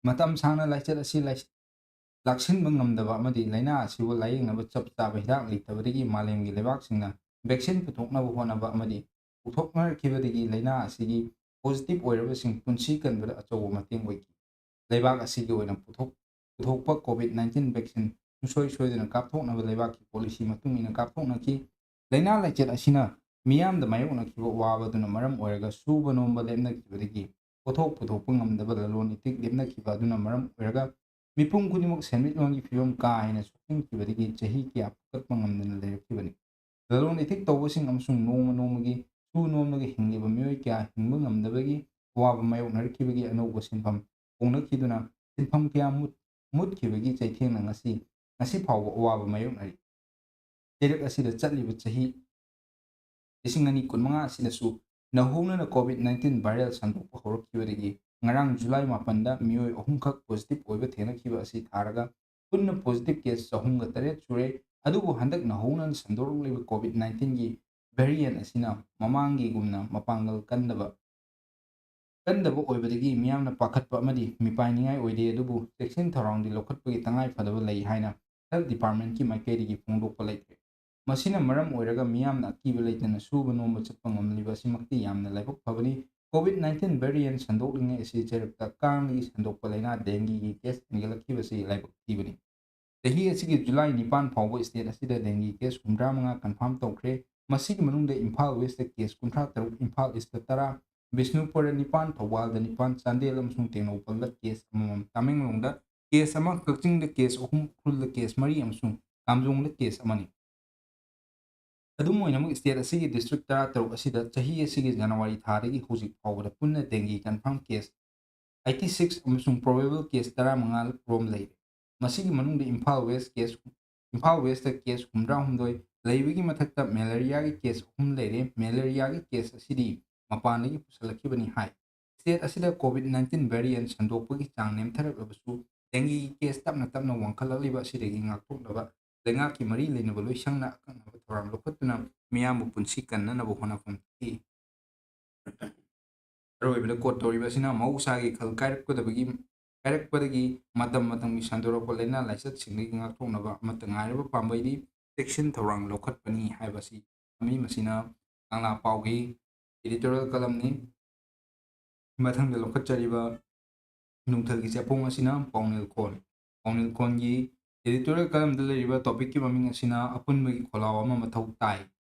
ꯃꯇꯝ ꯁꯥꯡꯅ ꯂꯥꯏꯆꯠ ꯑꯁꯤ ꯂꯥꯛꯁꯤꯟꯕ ꯉꯝꯗꯕ ꯑꯃꯗꯤ ꯂꯥꯏꯅꯥ ꯑꯁꯤꯕꯨ ꯂꯥꯌꯦꯡꯅꯕ ꯆꯞ ꯆꯥꯕ ꯍꯤꯗꯥꯛ ꯂꯩꯇꯕꯗꯒꯤ ꯃꯥꯂꯦꯝꯒꯤ ꯂꯩꯕꯥꯛꯁꯤꯡꯅ ꯚꯦꯛꯁꯤꯟ ꯄꯨꯊꯣꯛꯅꯕ ꯍꯣꯠꯅꯕ ꯑꯃꯗꯤ ꯄꯨꯊꯣꯛꯅꯔꯛꯈꯤꯕꯗꯒꯤ ꯂꯥꯏꯅꯥ ꯑꯁꯤꯒꯤ ꯄꯣꯖꯤꯇꯤꯚ ꯑꯣꯏꯔꯕꯁꯤꯡ ꯄꯨꯟꯁꯤ ꯀꯟꯕꯗ ꯑꯆꯧꯕ ꯃꯇꯦꯡ ꯑꯣꯏꯈꯤ꯫ ꯂꯩꯕꯥꯛ ꯑꯁꯤꯒꯤ ꯑꯣꯏꯅ ꯄꯨꯊꯣꯛꯄ ꯀꯣꯚꯤꯗ-19 ꯚꯦꯛꯁꯤꯟ ꯁꯨꯡꯁꯣꯏ ꯁꯣꯏꯗꯅ ꯀꯥꯞꯊꯣꯛꯅꯕ ꯂꯩꯕꯥꯛꯀꯤ ꯄꯣꯂꯤꯁꯤ ꯃꯇꯨꯡ ꯏꯟꯅ ꯀꯥꯞꯊꯣꯛꯅꯈꯤ꯫ ꯂꯥꯏꯅꯥ ꯂꯥꯏꯆꯠ ꯑꯁꯤꯅ ꯃꯤꯌꯥꯝꯗ ꯃꯥꯌꯣꯛꯅꯈꯤꯕ ꯑꯋꯥꯕ ꯑꯗꯨꯅ ꯃꯔꯝ ꯑꯣꯏꯔꯒ ꯁꯨꯕ ꯅꯣꯝꯕ ꯂꯦꯞꯅꯈꯤꯕꯗꯒꯤ ꯄꯣꯠꯊꯣꯛ ꯄꯨꯊꯣꯛꯄ ꯉꯝꯗꯕ ꯂꯂꯣꯟ-ꯏꯇꯤꯛ ꯂꯦꯞꯅꯈꯤꯕ ꯑꯗꯨꯅ ꯃꯔꯝ ꯑꯣꯏꯔꯒ ꯃꯤꯄꯨꯝ ꯈꯨꯗꯤꯡꯃꯛ ꯁꯦꯟꯃꯤꯠꯂꯣꯟꯒꯤ ꯐꯤꯚꯝ ꯀꯥ ꯍꯦꯟꯅ ꯁꯣꯛꯆꯤꯟꯈꯤꯕꯗꯒꯤ ꯆꯍꯤ ꯀꯌꯥ ꯐꯨꯀꯠꯄ ꯉꯝꯗꯅ ꯂꯩꯔꯛꯈꯤꯕꯅꯤ꯫ ꯂꯂꯣꯟ-ꯏꯇꯤꯛ ꯇꯧꯕꯁꯤꯡ ꯑꯃꯁꯨꯡ ꯅꯣꯡꯃ ꯅꯣꯡꯃꯒꯤ ꯁꯨ-ꯅꯣꯝꯂꯒ ꯍꯤꯡꯂꯤꯕ ꯃꯤꯑꯣꯏ ꯀꯌꯥ ꯍꯤꯡꯕ ꯉꯝꯗꯕꯒꯤ ꯑꯋꯥꯕ ꯃꯥꯌꯣꯛꯅꯔꯛꯈꯤꯕꯒꯤ ꯑꯅꯧꯕ ꯁꯤꯟꯐꯝ ꯍꯣꯡꯅꯈꯤꯗꯨꯅ ꯁꯤꯟꯐꯝ ꯀꯌꯥ ꯃꯨꯠꯈꯤꯕꯒꯤ ꯆꯩꯊꯦꯡꯅ ꯉꯁꯤ ꯐꯥꯎꯕ ꯑꯋꯥꯕ ꯃꯥꯌꯣꯛꯅꯔꯤ꯫ ꯆꯩꯔꯛ ꯑꯁꯤꯗ ꯆꯠꯂꯤꯕ ꯆꯍꯤ 2025 ꯑꯁꯤꯗꯁꯨ ꯅꯧꯍꯧꯅꯅ ꯀꯣꯚꯤꯗ-19 ꯚꯥꯏꯔꯦꯜ ꯁꯟꯗꯣꯛꯄ ꯍꯧꯔꯛꯈꯤꯕꯗꯒꯤ ꯉꯔꯥꯡ ꯖꯨꯂꯥꯏ 8ꯗ ꯃꯤꯑꯣꯏ 3 ꯈꯛ ꯄꯣꯖꯤꯇꯤꯚ ꯑꯣꯏꯕ ꯊꯦꯡꯅꯈꯤꯕ ꯑꯁꯤ ꯊꯥꯔꯒ ꯄꯨꯟꯅ ꯄꯣꯖꯤꯇꯤꯚ ꯀꯦꯁ 308 ꯁꯨꯔꯦ꯫ ꯑꯗꯨꯕꯨ ꯍꯟꯗꯛ ꯅꯧꯍꯧꯅꯅ ꯁꯟꯗꯣꯔꯛꯂꯤꯕ ꯀꯣꯚꯤꯗ-19ꯒꯤ ꯚꯦꯔꯤꯌꯦꯟꯠ ꯑꯁꯤꯅ ꯃꯃꯥꯡꯒꯤꯒꯨꯝꯅ ꯃꯄꯥꯡꯒꯜ ꯀꯟꯗꯕ ꯑꯣꯏꯕꯗꯒꯤ ꯃꯤꯌꯥꯝꯅ ꯄꯥꯈꯠꯄ ꯑꯃꯗꯤ ꯃꯤꯄꯥꯏꯅꯤꯡꯉꯥꯏ ꯑꯣꯏꯗꯦ꯫ ꯑꯗꯨꯕꯨ ꯆꯦꯛꯁꯤꯟ ꯊꯧꯔꯥꯡꯗꯤ ꯂꯧꯈꯠꯄꯒꯤ ꯇꯉꯥꯏꯐꯗꯕ ꯂꯩ ꯍꯥꯏꯅ ꯍꯦꯜꯊ ꯗꯤꯄꯥꯔꯠꯃꯦꯟꯠꯀꯤ ꯃꯥꯏꯀꯩꯗꯒꯤ ꯐꯣꯡꯗꯣꯛꯄ ꯂꯩꯇ꯭ꯔꯦ꯫ ꯃꯁꯤꯅ ꯃꯔꯝ ꯑꯣꯏꯔꯒ ꯃꯤꯌꯥꯝꯅ ꯑꯀꯤꯕ ꯂꯩꯇꯅ ꯁꯨꯕ ꯅꯣꯝꯕ ꯆꯠꯄ ꯉꯝꯂꯤꯕ ꯑꯁꯤꯃꯛꯇꯤ ꯌꯥꯝꯅ ꯂꯥꯏꯕꯛ ꯐꯕꯅꯤ꯫ ꯀꯣꯚꯤꯗ-19 ꯚꯦꯔꯤꯌꯦꯟꯠ ꯁꯟꯗꯣꯛꯂꯤꯉꯩ ꯑꯁꯤ ꯆꯩꯔꯛꯇ ꯀꯥꯡꯂꯒꯤ ꯁꯟꯗꯣꯛꯄ ꯂꯥꯏꯅꯥ ꯗꯦꯡꯒꯤꯒꯤ ꯀꯦꯁ ꯍꯦꯟꯒꯠꯂꯛꯈꯤꯕꯁꯤ ꯂꯥꯏꯕꯛ ꯊꯤꯕꯅꯤ꯫ ꯆꯍꯤ ꯑꯁꯤꯒꯤ ꯖꯨꯂꯥꯏ 9 ꯐꯥꯎꯕ ꯁ꯭ꯇꯦꯠ ꯑꯁꯤꯗ ꯗꯦꯡꯒꯤ ꯀꯦꯁ 35 ꯀꯟꯐꯥꯔꯝ ꯇꯧꯈ꯭ꯔꯦ꯫ ꯃꯁꯤꯒꯤ ꯃꯅꯨꯡꯗ Imphal West case 63, Imphal East 10, ꯕꯤꯁꯅꯨꯄꯨꯔꯗ 9, ꯊꯧꯕꯥꯜꯗ 9, ꯆꯥꯟꯗꯦꯜ ꯑꯃꯁꯨꯡ ꯇꯦꯡꯅꯧꯄꯜꯗ ꯀꯦꯁ ꯑꯃꯃꯝ, ꯇꯃꯦꯡꯂꯣꯡꯗ ꯀꯦꯁ 1, ꯀꯛꯆꯤꯡꯗ ꯀꯦꯁ 3, ꯎꯈ꯭ꯔꯨꯜꯗ ꯀꯦꯁ 4 ꯑꯃꯁꯨꯡ ꯀꯥꯝꯖꯣꯡꯗ ꯀꯦꯁ 1ꯅꯤ꯫ ꯑꯗꯨꯝ ꯑꯣꯏꯅꯃꯛ ꯁ꯭ꯇꯦꯠ ꯑꯁꯤꯒꯤ ꯗꯤꯁꯇ꯭ꯔꯤꯛ 13 ꯑꯁꯤꯗ ꯆꯍꯤ ꯑꯁꯤꯒꯤ ꯖꯅꯨꯋꯥꯔꯤ ꯊꯥꯗꯒꯤ ꯍꯧꯖꯤꯛ ꯐꯥꯎꯕꯗ ꯄꯨꯟꯅ ꯗꯦꯡꯒꯤ ꯀꯟꯐꯥꯔꯝ ꯀꯦꯁ 86 ꯑꯃꯁꯨꯡ ꯄ꯭ꯔꯣꯕꯦꯕꯜ ꯀꯦꯁ 15 ꯔꯣꯝ ꯂꯩꯔꯦ꯫ ꯃꯁꯤꯒꯤ ꯃꯅꯨꯡꯗ ꯏꯝꯐꯥꯜ ꯋꯦꯁꯇ ꯀꯦꯁ 69 ꯂꯩꯕꯒꯤ ꯃꯊꯛꯇ ꯃꯦꯂꯦꯔꯤꯌꯥꯒꯤ ꯀꯦꯁ 3 ꯂꯩꯔꯦ꯫ ꯃꯦꯂꯦꯔꯤꯌꯥꯒꯤ ꯀꯦꯁ ꯑꯁꯤꯗꯤ ꯃꯄꯥꯟꯗꯒꯤ ꯄꯨꯁꯤꯜꯂꯛꯈꯤꯕꯅꯤ ꯍꯥꯏ꯫ ꯁ꯭ꯇꯦꯠ ꯑꯁꯤꯗ ꯀꯣꯚꯤꯗ-19 ꯚꯦꯔꯤꯌꯦꯟꯠ ꯁꯟꯗꯣꯛꯄꯒꯤ ꯆꯥꯡ ꯅꯦꯝꯊꯔꯛꯂꯕꯁꯨ ꯗꯦꯡꯒꯤꯒꯤ ꯀꯦꯁ ꯇꯞꯅ ꯇꯞꯅ ꯋꯥꯡꯈꯠꯂꯛꯂꯤꯕ ꯑꯁꯤꯗꯒꯤ ꯉꯥꯛꯊꯣꯛꯅꯕ ꯂꯩꯉꯥꯛꯀꯤ ꯃꯔꯤ ꯂꯩꯅꯕ ꯂꯣꯏꯁꯪꯅ ꯑꯀꯛꯅꯕ ꯊꯧꯔꯥꯡ ꯂꯧꯈꯠꯇꯨꯅ ꯃꯤꯌꯥꯝꯕꯨ ꯄꯨꯟꯁꯤ ꯀꯟꯅꯅꯕ ꯍꯣꯠꯅꯐꯝ ꯊꯣꯛꯏ꯫ ꯑꯔꯣꯏꯕꯗ ꯀꯣꯠ ꯇꯧꯔꯤꯕꯁꯤꯅ ꯃꯍꯧꯁꯥꯒꯤ ꯈꯜ ꯀꯥꯏꯔꯛꯄꯗꯒꯤ ꯃꯇꯝ ꯃꯇꯝꯒꯤ ꯁꯟꯗꯣꯔꯛꯄ ꯂꯥꯏꯅꯥ ꯂꯥꯏꯆꯠꯁꯤꯡꯗꯒꯤ ꯉꯥꯛꯊꯣꯛꯅꯕ ꯑꯃꯠꯇ ꯉꯥꯏꯔꯕ ꯄꯥꯝꯕꯩꯗꯤ ꯆꯦꯛꯁꯤꯟ ꯊꯧꯔꯥꯡ ꯂꯧꯈꯠꯄꯅꯤ ꯍꯥꯏꯕꯁꯤ ꯃꯁꯤꯅ ꯀꯪꯂꯥ ꯄꯥꯎꯒꯤ ꯏꯗꯤꯇꯣꯔꯤꯌꯦꯜ ꯀꯂꯝꯅꯤ꯫ ꯃꯊꯪꯗ ꯂꯧꯈꯠꯆꯔꯤꯕ ꯅꯨꯡꯊꯜꯒꯤ ꯆꯦꯐꯣꯡ ꯑꯁꯤꯅ ꯄꯥꯎꯅꯤꯜ ꯈꯣꯟ꯫ ꯄꯥꯎꯅꯤꯜ ꯈꯣꯟꯒꯤ ꯏꯗꯤꯇꯣꯔꯤꯌꯦꯜ ꯀꯂꯝꯗ ꯂꯩꯔꯤꯕ ꯇꯣꯄꯤꯛꯀꯤ ꯃꯃꯤꯡ ꯑꯁꯤꯅ ꯑꯄꯨꯟꯕꯒꯤ ꯈꯣꯜꯂꯥꯎ ꯑꯃ ꯃꯊꯧ ꯇꯥꯏ꯫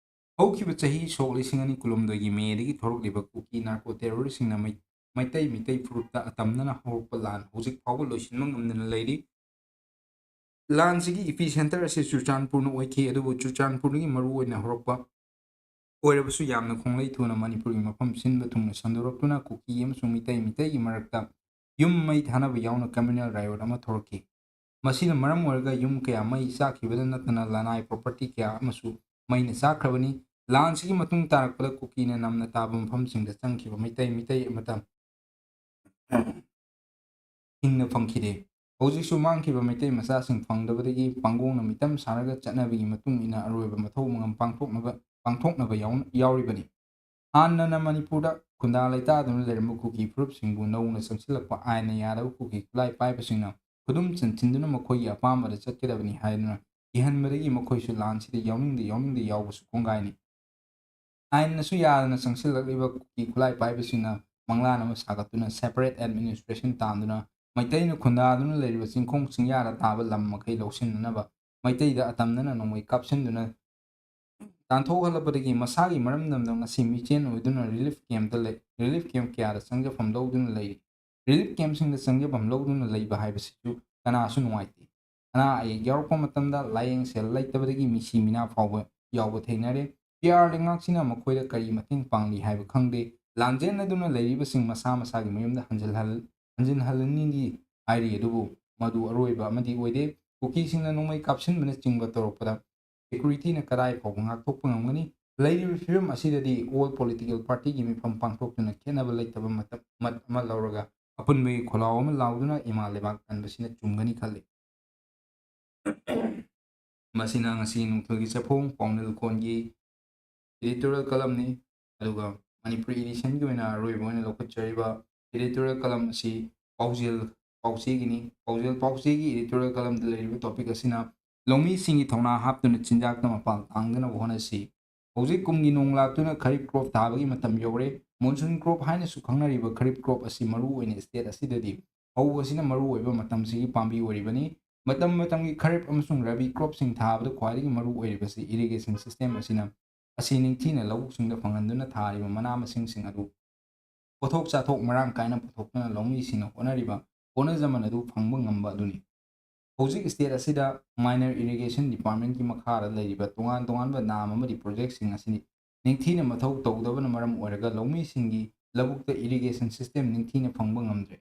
ꯍꯧꯈꯤꯕ ꯆꯍꯤ ꯁꯣꯛ 2019ꯒꯤ ꯃꯦꯗꯒꯤ ꯊꯣꯔꯛꯂꯤꯕ ꯀꯨꯀꯤ ꯅꯥꯔꯀꯣ ꯇꯦꯔꯣꯔꯤꯁꯁꯤꯡꯅ ꯃꯩꯇꯩ ꯐꯨꯔꯨꯞꯇ ꯑꯇꯝꯅꯅ ꯍꯧꯔꯛꯄ ꯂꯥꯟ ꯍꯧꯖꯤꯛ ꯐꯥꯎꯕ ꯂꯣꯏꯁꯤꯟꯕ ꯉꯝꯗꯅ ꯂꯩꯔꯤ꯫ ꯂꯥꯟꯁꯤꯒꯤ ꯏꯄꯤꯁꯦꯟꯇꯔ ꯑꯁꯤ ꯆꯨꯔꯆꯥꯟꯄꯨꯔꯅ ꯑꯣꯏꯈꯤ, ꯑꯗꯨꯕꯨ ꯆꯨꯔꯆꯥꯟꯄꯨꯔꯗꯒꯤ ꯃꯔꯨꯑꯣꯏꯅ ꯍꯧꯔꯛꯄ ꯑꯣꯏꯔꯕꯁꯨ ꯌꯥꯝꯅ ꯈꯣꯡꯂꯩ ꯊꯨꯅ ꯃꯅꯤꯄꯨꯔꯒꯤ ꯃꯐꯝ ꯁꯤꯟꯕ ꯊꯨꯡꯅ ꯁꯟꯗꯣꯔꯛꯇꯨꯅ ꯀꯨꯀꯤ ꯑꯃꯁꯨꯡ ꯃꯤꯇꯩꯒꯤ ꯃꯔꯛꯇ ꯌꯨꯝ ꯃꯩ ꯊꯥꯅꯕ ꯌꯥꯎꯅ ꯀꯝꯃ꯭ꯌꯨꯅꯦꯜ ꯔꯥꯏꯑꯣꯠ ꯑꯃ ꯊꯣꯔꯛꯈꯤ꯫ ꯃꯁꯤꯅ ꯃꯔꯝ ꯑꯣꯏꯔꯒ ꯌꯨꯝ ꯀꯌꯥ ꯃꯩ ꯆꯥꯛꯈꯤꯕꯗ ꯅꯠꯇꯅ ꯂꯅꯥꯏ ꯄ꯭ꯔꯣꯄꯔꯇꯤ ꯀꯌꯥ ꯑꯃꯁꯨ ꯃꯩꯅ ꯆꯥꯛꯈ꯭ꯔꯕꯅꯤ꯫ ꯂꯥꯟꯁꯤꯒꯤ ꯃꯇꯨꯡ ꯇꯥꯔꯛꯄꯗ ꯀꯨꯀꯤꯅ ꯅꯝꯅ ꯇꯥꯕ ꯃꯐꯝꯁꯤꯡꯗ ꯆꯪꯈꯤꯕ ꯃꯤꯇꯩ ꯑꯃꯠꯇ ꯍꯤꯡꯅ ꯐꯪꯈꯤꯗꯦ꯫ ꯍꯧꯖꯤꯛꯁꯨ ꯃꯥꯡꯈꯤꯕ ꯃꯩꯇꯩ ꯃꯆꯥꯁꯤꯡ ꯐꯪꯗꯕꯗꯒꯤ ꯄꯥꯡꯒꯣꯡꯅ ꯃꯤꯇꯝ ꯁꯥꯔꯒ ꯆꯠꯅꯕꯤꯒꯤ ꯃꯇꯨꯡ ꯏꯟꯅ ꯑꯔꯣꯏꯕ ꯃꯊꯧ ꯃꯉꯝ ꯄꯥꯡꯊꯣꯛꯅꯕ ꯌꯥꯎꯔꯤꯕꯅꯤ꯫ ꯍꯥꯟꯅꯅ ꯃꯅꯤꯄꯨꯔꯗ ꯈꯨꯟꯗꯥ ꯂꯩꯇꯥꯗꯨꯅ ꯂꯩꯔꯝꯕ ꯀꯨꯀꯤ ꯐꯨꯔꯨꯞꯁꯤꯡꯕꯨ ꯅꯧꯅ ꯆꯪꯁꯤꯜꯂꯛꯄ ꯑꯥꯏꯟꯅ ꯌꯥꯗꯕ ꯀꯨꯀꯤ ꯈꯨꯠꯂꯥꯏ ꯄꯥꯏꯕꯁꯤꯡꯅ ꯈꯨꯗꯨꯝ ꯆꯟꯁꯤꯟꯗꯨꯅ ꯃꯈꯣꯏꯒꯤ ꯑꯄꯥꯝꯕꯗ ꯆꯠꯀꯗꯕꯅꯤ ꯍꯥꯏꯗꯨꯅ ꯀꯤꯍꯟꯕꯗꯒꯤ ꯃꯈꯣꯏꯁꯨ ꯂꯥꯟꯁꯤꯗ ꯌꯥꯎꯅꯤꯡꯗ ꯌꯥꯎꯕꯁꯨ ꯀꯣꯡꯒꯥꯏꯅꯤ꯫ ꯑꯥꯏꯟꯅꯁꯨ ꯌꯥꯗꯅ ꯆꯪꯁꯤꯜꯂꯛꯂꯤꯕ ꯀꯨꯀꯤ ꯈꯨꯠꯂꯥꯏ ꯄꯥꯏꯕꯁꯤꯡꯅ ꯃꯪꯂꯥꯟ ꯑꯃ ꯁꯥꯒꯠꯇꯨꯅ ꯁꯦꯄꯔꯦꯠ ꯑꯦꯗꯃꯤꯅꯤꯁꯇ꯭ꯔꯦꯁꯟ ꯇꯥꯟꯗꯨꯅ ꯃꯩꯇꯩꯅ ꯈꯨꯟꯗꯥꯗꯨꯅ ꯂꯩꯔꯤꯕ ꯆꯤꯡꯈꯣꯡ ꯆꯤꯡꯌꯥꯗ ꯇꯥꯕ ꯂꯝ ꯃꯈꯩ ꯂꯧꯁꯤꯟꯅꯅꯕ ꯃꯩꯇꯩꯗ ꯑꯇꯝꯅꯅ ꯅꯣꯡꯃꯩ ꯀꯥꯞꯁꯤꯟꯗꯨꯅ ꯇꯥꯟꯊꯣꯛꯍꯜꯂꯛꯄꯗꯒꯤ ꯃꯁꯥꯒꯤ ꯃꯔꯝꯗꯝꯗ ꯉꯁꯤ ꯃꯤꯆꯦꯟ ꯑꯣꯏꯗꯨꯅ ꯔꯤꯂꯤꯐ ꯀꯦꯝꯞ ꯀꯌꯥꯗ ꯆꯪꯖꯐꯝ ꯂꯧꯗꯨꯅ ꯂꯩꯔꯤ꯫ ꯔꯤꯂꯤꯐ ꯀꯦꯝꯞꯁꯤꯡꯗ ꯆꯪꯖꯐꯝ ꯂꯧꯗꯨꯅ ꯂꯩꯕ ꯍꯥꯏꯕꯁꯤꯁꯨ ꯀꯅꯥꯁꯨ ꯅꯨꯡꯉꯥꯏꯇꯦ꯫ ꯑꯅꯥ ꯑꯌꯦꯛ ꯌꯥꯎꯔꯛꯄ ꯃꯇꯝꯗ ꯂꯥꯏꯌꯦꯡ ꯁꯦꯜ ꯂꯩꯇꯕꯗꯒꯤ ꯃꯤꯁꯤ ꯃꯤꯅꯥ ꯐꯥꯎꯕ ꯌꯥꯎꯕ ꯊꯦꯡꯅꯔꯦ꯫ ꯄꯤꯑꯥꯔ ꯂꯩꯉꯥꯛꯁꯤꯅ ꯃꯈꯣꯏꯗ ꯀꯔꯤ ꯃꯇꯦꯡ ꯄꯥꯡꯂꯤ ꯍꯥꯏꯕ ꯈꯪꯗꯦ꯫ ꯂꯥꯟꯖꯦꯟꯅꯗꯨꯅ ꯂꯩꯔꯤꯕꯁꯤꯡ ꯃꯁꯥꯒꯤ ꯃꯌꯨꯝꯗ ꯍꯟꯖꯤꯟꯍꯜꯂꯅꯤꯗꯤ ꯍꯥꯏꯔꯤ, ꯑꯗꯨꯕꯨ ꯃꯗꯨ ꯑꯔꯣꯏꯕ ꯑꯃꯗꯤ ꯑꯣꯏꯗꯦ꯫ ꯀꯨꯀꯤꯁꯤꯡꯅ ꯅꯣꯡꯃꯩ ꯀꯥꯞꯁꯤꯟꯕꯅꯆꯤꯡꯕ ꯇꯧꯔꯛꯄꯗ ꯁꯦꯀ꯭ꯌꯨꯔꯤꯇꯤꯅ ꯀꯗꯥꯏ ꯐꯥꯎꯕ ꯉꯥꯛꯊꯣꯛꯄ ꯉꯝꯒꯅꯤ? ꯂꯩꯔꯤꯕ ꯐꯤꯚꯝ ꯑꯁꯤꯗꯗꯤ ꯑꯣꯜ ꯄꯣꯂꯤꯇꯤꯀꯦꯜ ꯄꯥꯔꯇꯤꯒꯤ ꯃꯤꯐꯝ ꯄꯥꯡꯊꯣꯛꯇꯨꯅ ꯈꯦꯠꯅꯕ ꯂꯩꯇꯕ ꯃꯠ ꯑꯃ ꯂꯧꯔꯒ ꯑꯄꯨꯟꯕꯒꯤ ꯈꯣꯜꯂꯥꯎ ꯑꯃ ꯂꯥꯎꯗꯨꯅ ꯏꯃꯥ ꯂꯩꯕꯥꯛ ꯀꯟꯕꯁꯤꯅ ꯆꯨꯝꯒꯅꯤ ꯈꯜꯂꯤ꯫ ꯃꯁꯤꯅ ꯉꯁꯤ ꯅꯨꯡꯊꯤꯜꯒꯤ ꯆꯦꯐꯣꯡ ꯄꯥꯎꯅꯤꯜ ꯈꯣꯟꯒꯤ ꯏꯗꯤꯇꯣꯔꯤꯌꯦꯜ ꯀꯂꯝꯅꯤ꯫ ꯑꯗꯨꯒ ꯃꯅꯤꯄꯨꯔꯤ ꯏꯗꯤꯁꯟꯒꯤ ꯑꯣꯏꯅ ꯑꯔꯣꯏꯕ ꯑꯣꯏꯅ ꯂꯧꯈꯠꯆꯔꯤꯕ ꯏꯗꯤꯇꯣꯔꯤꯌꯦꯜ ꯀꯂꯝ ꯑꯁꯤ ꯄꯥꯎꯖꯦꯜ ꯄꯥꯎꯆꯦꯒꯤꯅꯤ꯫ ꯄꯥꯎꯖꯦꯜ ꯄꯥꯎꯆꯦꯒꯤ ꯏꯗꯤꯇꯣꯔꯤꯌꯦꯜ ꯀꯂꯝꯗ ꯂꯩꯔꯤꯕ ꯇꯣꯄꯤꯛ ꯑꯁꯤꯅ ꯂꯧꯃꯤꯁꯤꯡꯒꯤ ꯊꯧꯅꯥ ꯍꯥꯞꯇꯨꯅ ꯆꯤꯟꯖꯥꯛꯇ ꯃꯄꯥꯜ ꯇꯥꯡꯗꯅꯕ ꯍꯣꯠꯅꯁꯤ꯫ ꯍꯧꯖꯤꯛ ꯀꯨꯝꯒꯤ ꯅꯣꯡ ꯂꯥꯛꯇꯨꯅ ꯈꯔꯤꯞ ꯀ꯭ꯔꯣꯞ ꯊꯥꯕꯒꯤ ꯃꯇꯝ ꯌꯧꯔꯦ꯫ ꯃꯣꯟꯁꯨꯟ ꯀ꯭ꯔꯣꯞ ꯍꯥꯏꯅꯁꯨ ꯈꯪꯅꯔꯤꯕ ꯈꯔꯤꯞ ꯀ꯭ꯔꯣꯞ ꯑꯁꯤ ꯃꯔꯨꯑꯣꯏꯅ ꯁ꯭ꯇꯦꯠ ꯑꯁꯤꯗꯗꯤ ꯐꯧ ꯑꯁꯤꯅ ꯃꯔꯨꯑꯣꯏꯕ ꯃꯇꯝꯁꯤꯒꯤ ꯄꯥꯝꯕꯤ ꯑꯣꯏꯔꯤꯕꯅꯤ꯫ ꯃꯇꯝ ꯃꯇꯝꯒꯤ ꯈꯔꯤꯞ ꯑꯃꯁꯨꯡ ꯔꯕꯤ ꯀ꯭ꯔꯣꯞꯁꯤꯡ ꯊꯥꯕꯗ ꯈ꯭ꯋꯥꯏꯗꯒꯤ ꯃꯔꯨ ꯑꯣꯏꯔꯤꯕꯁꯤ ꯏꯔꯤꯒꯦꯁꯟ ꯁꯤꯁꯇꯦꯝ ꯑꯁꯤ ꯅꯤꯡꯊꯤꯅ ꯂꯧꯕꯨꯛꯁꯤꯡꯗ ꯐꯪꯍꯟꯗꯨꯅ ꯊꯥꯔꯤꯕ ꯃꯅꯥ ꯃꯁꯤꯡꯁꯤꯡ ꯑꯗꯨ ꯄꯣꯠꯊꯣꯛ ꯆꯥꯊꯣꯛ ꯃꯔꯥꯡ ꯀꯥꯏꯅ ꯄꯨꯊꯣꯛꯇꯨꯅ ꯂꯧꯃꯤꯁꯤꯡꯅ ꯍꯣꯠꯅꯔꯤꯕ ꯍꯣꯠꯅꯖꯃꯟ ꯑꯗꯨ ꯐꯪꯕ ꯉꯝꯕ ꯑꯗꯨꯅꯤ꯫ ꯍꯧꯖꯤꯛ ꯁ꯭ꯇꯦꯠ ꯑꯁꯤꯗ ꯃꯥꯏꯅꯔ ꯏꯔꯤꯒꯦꯁꯟ ꯗꯤꯄꯥꯔꯠꯃꯦꯟꯠꯀꯤ ꯃꯈꯥꯗ ꯂꯩꯔꯤꯕ ꯇꯣꯉꯥꯟ ꯇꯣꯉꯥꯟꯕ ꯗꯥꯝ ꯑꯃꯗꯤ ꯄ꯭ꯔꯣꯖꯦꯛꯠꯁꯤꯡ ꯑꯁꯤ ꯅꯤꯡꯊꯤꯅ ꯃꯊꯧ ꯇꯧꯗꯕꯅ ꯃꯔꯝ ꯑꯣꯏꯔꯒ ꯂꯧꯃꯤꯁꯤꯡꯒꯤ ꯂꯧꯕꯨꯛꯇ ꯏꯔꯤꯒꯦꯁꯟ ꯁꯤꯁꯇꯦꯝ ꯅꯤꯡꯊꯤꯅ ꯐꯪꯕ ꯉꯝꯗ꯭ꯔꯦ꯫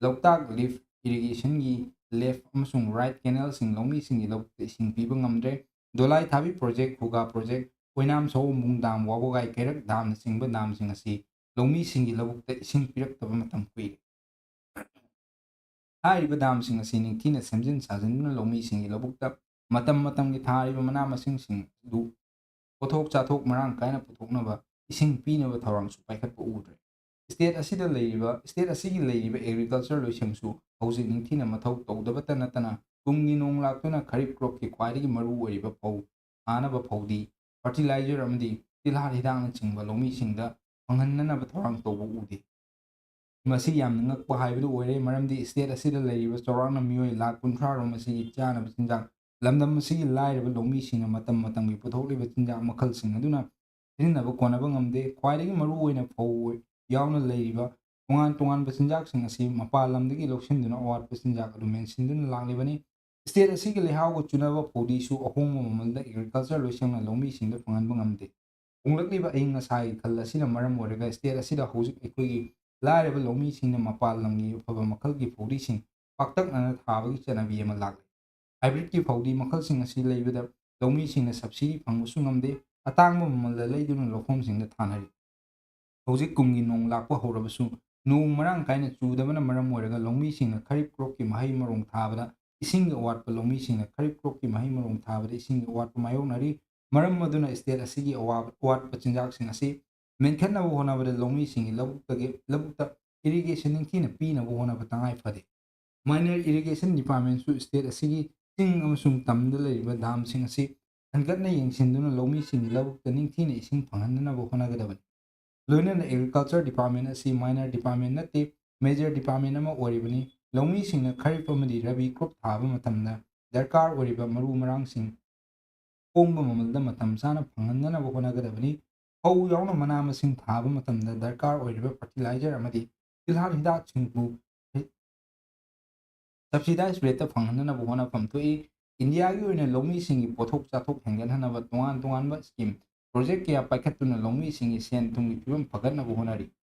ꯂꯣꯛꯇꯥꯛ ꯂꯤꯐ ꯏꯔꯤꯒꯦꯁꯟꯒꯤ ꯂꯦꯐꯠ ꯑꯃꯁꯨꯡ ꯔꯥꯏꯠ ꯀꯦꯅꯦꯜꯁꯤꯡ ꯂꯧꯃꯤꯁꯤꯡꯒꯤ ꯂꯧꯕꯨꯛꯇ ꯏꯁꯤꯡ ꯄꯤꯕ ꯉꯝꯗ꯭ꯔꯦ꯫ ꯗꯣꯂꯥꯏ ꯊꯥꯕꯤ ꯄ꯭ꯔꯣꯖꯦꯛꯠ, ꯈꯨꯒꯥ ꯄ꯭ꯔꯣꯖꯦꯛꯠ, ꯑꯣꯏꯅꯥꯝ ꯁꯑꯣꯝꯕꯨꯡ ꯗꯥꯝ, ꯋꯥꯕꯒꯥꯏ ꯀꯩꯔꯛ ꯗꯥꯝꯅꯆꯤꯡꯕ ꯗꯥꯝꯁꯤꯡ ꯑꯁꯤ ꯂꯧꯃꯤꯁꯤꯡꯒꯤ ꯂꯧꯕꯨꯛꯇ ꯏꯁꯤꯡ ꯄꯤꯔꯛꯇꯕ ꯃꯇꯝ ꯀꯨꯏꯔꯦ꯫ ꯍꯥꯏꯔꯤꯕ ꯗꯥꯝꯁꯤꯡ ꯑꯁꯤ ꯅꯤꯡꯊꯤꯅ ꯁꯦꯝꯖꯤꯟ ꯁꯥꯖꯤꯟꯗꯨꯅ ꯂꯧꯃꯤꯁꯤꯡꯒꯤ ꯂꯧꯕꯨꯛꯇ ꯃꯇꯝ ꯃꯇꯝꯒꯤ ꯊꯥꯔꯤꯕ ꯃꯅꯥ ꯃꯁꯤꯡꯁꯤꯡ ꯑꯗꯨ ꯄꯣꯠꯊꯣꯛ ꯆꯥꯊꯣꯛ ꯃꯔꯥꯡ ꯀꯥꯏꯅ ꯄꯨꯊꯣꯛꯅꯕ ꯏꯁꯤꯡ ꯄꯤꯅꯕ ꯊꯧꯔꯥꯡꯁꯨ ꯄꯥꯏꯈꯠꯄ ꯎꯗ꯭ꯔꯦ꯫ ꯁ꯭ꯇꯦꯠ ꯑꯁꯤꯒꯤ ꯂꯩꯔꯤꯕ ꯑꯦꯒ꯭ꯔꯤꯀꯜꯆꯔ ꯂꯣꯏꯁꯪꯁꯨ ꯍꯧꯖꯤꯛ ꯅꯤꯡꯊꯤꯅ ꯃꯊꯧ ꯇꯧꯗꯕꯇ ꯅꯠꯇꯅ ꯀꯨꯝꯒꯤ ꯅꯣꯡ ꯂꯥꯛꯇꯨꯅ ꯈꯔꯤꯞ ꯀ꯭ꯔꯣꯞꯀꯤ ꯈ꯭ꯋꯥꯏꯗꯒꯤ ꯃꯔꯨ ꯑꯣꯏꯔꯤꯕ ꯐꯧ ꯊꯥꯅꯕ ꯐꯧꯗꯤ, ꯐꯔꯇꯤꯂꯥꯏꯖꯔ ꯑꯃꯗꯤ ꯇꯤꯜꯍꯥꯠ ꯍꯤꯗꯥꯛꯅꯆꯤꯡꯕ ꯂꯧꯃꯤꯁꯤꯡꯗ ꯐꯪꯍꯟꯅꯅꯕ ꯊꯧꯔꯥꯡ ꯇꯧꯕ ꯎꯗꯦ꯫ ꯃꯁꯤ ꯌꯥꯝꯅ ꯉꯛꯄ ꯍꯥꯏꯕꯗꯨ ꯑꯣꯏꯔꯦ, ꯃꯔꯝꯗꯤ ꯁ꯭ꯇꯦꯠ ꯑꯁꯤꯗ ꯂꯩꯔꯤꯕ ꯆꯥꯎꯔꯥꯛꯅ ꯃꯤꯑꯣꯏ ꯂꯥꯈ 60,000 ꯑꯁꯤꯒꯤ ꯆꯥꯅꯕ ꯆꯤꯟꯖꯥꯛ ꯂꯝꯗꯝ ꯑꯁꯤꯒꯤ ꯂꯥꯏꯔꯕ ꯂꯧꯃꯤꯁꯤꯡꯅ ꯃꯇꯝ ꯃꯇꯝꯒꯤ ꯄꯨꯊꯣꯛꯂꯤꯕ ꯆꯤꯟꯖꯥꯛ ꯃꯈꯜꯁꯤꯡ ꯑꯗꯨꯅ ꯁꯤꯖꯤꯟꯅꯕ ꯀꯣꯟꯅꯕ ꯉꯝꯗꯦ꯫ ꯈ꯭ꯋꯥꯏꯗꯒꯤ ꯃꯔꯨꯑꯣꯏꯅ ꯐꯧ ꯌꯥꯎꯅ ꯂꯩꯔꯤꯕ ꯇꯣꯉꯥꯟ ꯇꯣꯉꯥꯟꯕ ꯆꯤꯟꯖꯥꯛꯁꯤꯡ ꯑꯁꯤ ꯃꯄꯥꯟ ꯂꯝꯗꯒꯤ ꯂꯧꯁꯤꯟꯗꯨꯅ ꯑꯋꯥꯠꯄ ꯆꯤꯟꯖꯥꯛ ꯑꯗꯨ ꯃꯦꯟꯁꯤꯟꯗꯨꯅ ꯂꯥꯛꯂꯤꯕꯅꯤ꯫ ꯁ꯭ꯇꯦꯠ ꯑꯁꯤꯒꯤ ꯂꯩꯍꯥꯎꯒ ꯆꯨꯅꯕ ꯐꯧꯗꯤꯁꯨ ꯑꯍꯣꯡꯕ ꯃꯃꯜꯗ ꯑꯦꯒ꯭ꯔꯤꯀꯜꯆꯔ ꯂꯣꯏꯁꯪꯅ ꯂꯧꯃꯤꯁꯤꯡꯗ ꯐꯪꯍꯟꯕ ꯉꯝꯗꯦ꯫ ꯍꯣꯡꯂꯛꯂꯤꯕ ꯑꯏꯪ ꯑꯁꯥꯒꯤ ꯈꯜ ꯑꯁꯤꯅ ꯃꯔꯝ ꯑꯣꯏꯔꯒ ꯁ꯭ꯇꯦꯠ ꯑꯁꯤꯗ ꯍꯧꯖꯤꯛ ꯑꯩꯈꯣꯏꯒꯤ ꯂꯥꯏꯔꯕ ꯂꯧꯃꯤꯁꯤꯡꯅ ꯃꯄꯥꯟ ꯂꯝꯒꯤ ꯑꯐꯕ ꯃꯈꯜꯒꯤ ꯐꯧꯗꯤꯁꯤꯡ ꯄꯥꯛꯇꯛꯅꯅ ꯊꯥꯕꯒꯤ ꯆꯠꯅꯕꯤ ꯑꯃ ꯂꯥꯛꯂꯤ꯫ ꯍꯥꯏꯕ꯭ꯔꯤꯗꯀꯤ ꯐꯧꯗꯤ ꯃꯈꯜꯁꯤꯡ ꯑꯁꯤ ꯂꯩꯕꯗ ꯂꯧꯃꯤꯁꯤꯡꯅ ꯁꯕꯁꯤꯗꯤ ꯐꯪꯕꯁꯨ ꯉꯝꯗꯦ, ꯑꯇꯥꯡꯕ ꯃꯃꯜꯗ ꯂꯩꯗꯨꯅ ꯂꯧꯐꯝꯁꯤꯡꯗ ꯊꯥꯅꯔꯤ꯫ ꯍꯧꯖꯤꯛ ꯀꯨꯝꯒꯤ ꯅꯣꯡ ꯂꯥꯛꯄ ꯍꯧꯔꯕꯁꯨ ꯅꯣꯡ ꯃꯔꯥꯡ ꯀꯥꯏꯅ ꯆꯨꯗꯕꯅ ꯃꯔꯝ ꯑꯣꯏꯔꯒ ꯂꯧꯃꯤꯁꯤꯡꯅ ꯈꯔꯤꯞ ꯀ꯭ꯔꯣꯞꯀꯤ ꯃꯍꯩ ꯃꯔꯣꯡ ꯊꯥꯕꯗ ꯏꯁꯤꯡꯒꯤ ꯑꯋꯥꯠꯄ ꯂꯧꯃꯤꯁꯤꯡꯅ ꯈꯔꯤꯞ ꯀ꯭ꯔꯣꯞꯀꯤ ꯃꯍꯩ ꯃꯔꯣꯡ ꯊꯥꯕꯗ ꯏꯁꯤꯡꯒꯤ ꯑꯋꯥꯠꯄ ꯃꯥꯌꯣꯛꯅꯔꯤ꯫ ꯃꯔꯝ ꯑꯗꯨꯅ ꯁ꯭ꯇꯦꯠ ꯑꯁꯤꯒꯤ ꯑꯋꯥꯠꯄ ꯆꯤꯟꯖꯥꯛꯁꯤꯡ ꯑꯁꯤ ꯃꯦꯟꯈꯠꯅꯕ ꯍꯣꯠꯅꯕꯗ ꯂꯧꯃꯤꯁꯤꯡꯒꯤ ꯂꯧꯕꯨꯛꯇ ꯏꯔꯤꯒꯦꯁꯟ ꯅꯤꯡꯊꯤꯅ ꯄꯤꯅꯕ ꯍꯣꯠꯅꯕ ꯇꯉꯥꯏ ꯐꯗꯦ꯫ ꯃꯥꯏꯅꯔ ꯏꯔꯤꯒꯦꯁꯟ ꯗꯤꯄꯥꯔꯠꯃꯦꯟꯠꯁꯨ ꯁ꯭ꯇꯦꯠ ꯑꯁꯤꯒꯤ ꯆꯤꯡ ꯑꯃꯁꯨꯡ ꯇꯝꯗ ꯂꯩꯔꯤꯕ ꯗꯥꯝꯁꯤꯡ ꯑꯁꯤ ꯍꯟꯒꯠꯅ ꯌꯦꯡꯁꯤꯟꯗꯨꯅ ꯂꯧꯃꯤꯁꯤꯡꯒꯤ ꯂꯧꯕꯨꯛꯇ ꯅꯤꯡꯊꯤꯅ ꯏꯁꯤꯡ ꯐꯪꯍꯟꯅꯕ ꯍꯣꯠꯅꯒꯗꯕꯅꯤ꯫ ꯂꯣꯏꯅꯅ ꯑꯦꯒ꯭ꯔꯤꯀꯜꯆꯔ ꯗꯤꯄꯥꯔꯠꯃꯦꯟꯠ ꯑꯁꯤ ꯃꯥꯏꯅꯔ ꯗꯤꯄꯥꯔꯠꯃꯦꯟꯠ ꯅꯠꯇꯦ, ꯃꯦꯖꯔ ꯗꯤꯄꯥꯔꯠꯃꯦꯟꯠ ꯑꯃ ꯑꯣꯏꯔꯤꯕꯅꯤ꯫ ꯂꯧꯃꯤꯁꯤꯡꯅ ꯈꯔꯤꯐ ꯑꯃꯗꯤ ꯔꯕꯤ ꯀ꯭ꯔꯣꯞ ꯊꯥꯕ ꯃꯇꯝꯗ ꯗꯔꯀꯥꯔ ꯑꯣꯏꯔꯤꯕ ꯃꯔꯨ-ꯃꯔꯥꯡꯁꯤꯡ ꯍꯣꯡꯕ ꯃꯃꯜꯗ ꯃꯇꯝ ꯆꯥꯅ ꯐꯪꯍꯟꯅꯕ ꯍꯣꯠꯅꯒꯗꯕꯅꯤ꯫ ꯐꯧ ꯌꯥꯎꯅ ꯃꯅꯥ-ꯃꯁꯤꯡ ꯊꯥꯕ ꯃꯇꯝꯗ ꯗꯔꯀꯥꯔ ꯑꯣꯏꯔꯤꯕ ꯐꯔꯇꯤꯂꯥꯏꯖꯔ ꯑꯃꯗꯤ ꯇꯤꯜꯍꯥꯠ ꯍꯤꯗꯥꯛꯁꯤꯡꯕꯨ ꯁꯕꯁꯤꯗꯥꯏꯖ ꯔꯦꯠꯇ ꯐꯪꯍꯟꯅꯕ ꯍꯣꯠꯅꯐꯝ ꯊꯣꯛꯏ꯫ ꯏꯟꯗꯤꯌꯥꯒꯤ ꯑꯣꯏꯅ ꯂꯧꯃꯤꯁꯤꯡꯒꯤ ꯄꯣꯠꯊꯣꯛ ꯆꯥꯊꯣꯛ ꯍꯦꯟꯒꯠꯍꯟꯅꯕ ꯇꯣꯉꯥꯟ-ꯇꯣꯉꯥꯟꯕ ꯁ꯭ꯀꯤꯝ, ꯄ꯭ꯔꯣꯖꯦꯛ ꯀꯌꯥ ꯄꯥꯏꯈꯠꯇꯨꯅ ꯂꯧꯃꯤꯁꯤꯡꯒꯤ ꯁꯦꯟ-ꯊꯨꯝꯒꯤ ꯐꯤꯚꯝ ꯐꯒꯠꯅꯕ ꯍꯣꯠꯅꯔꯤ꯫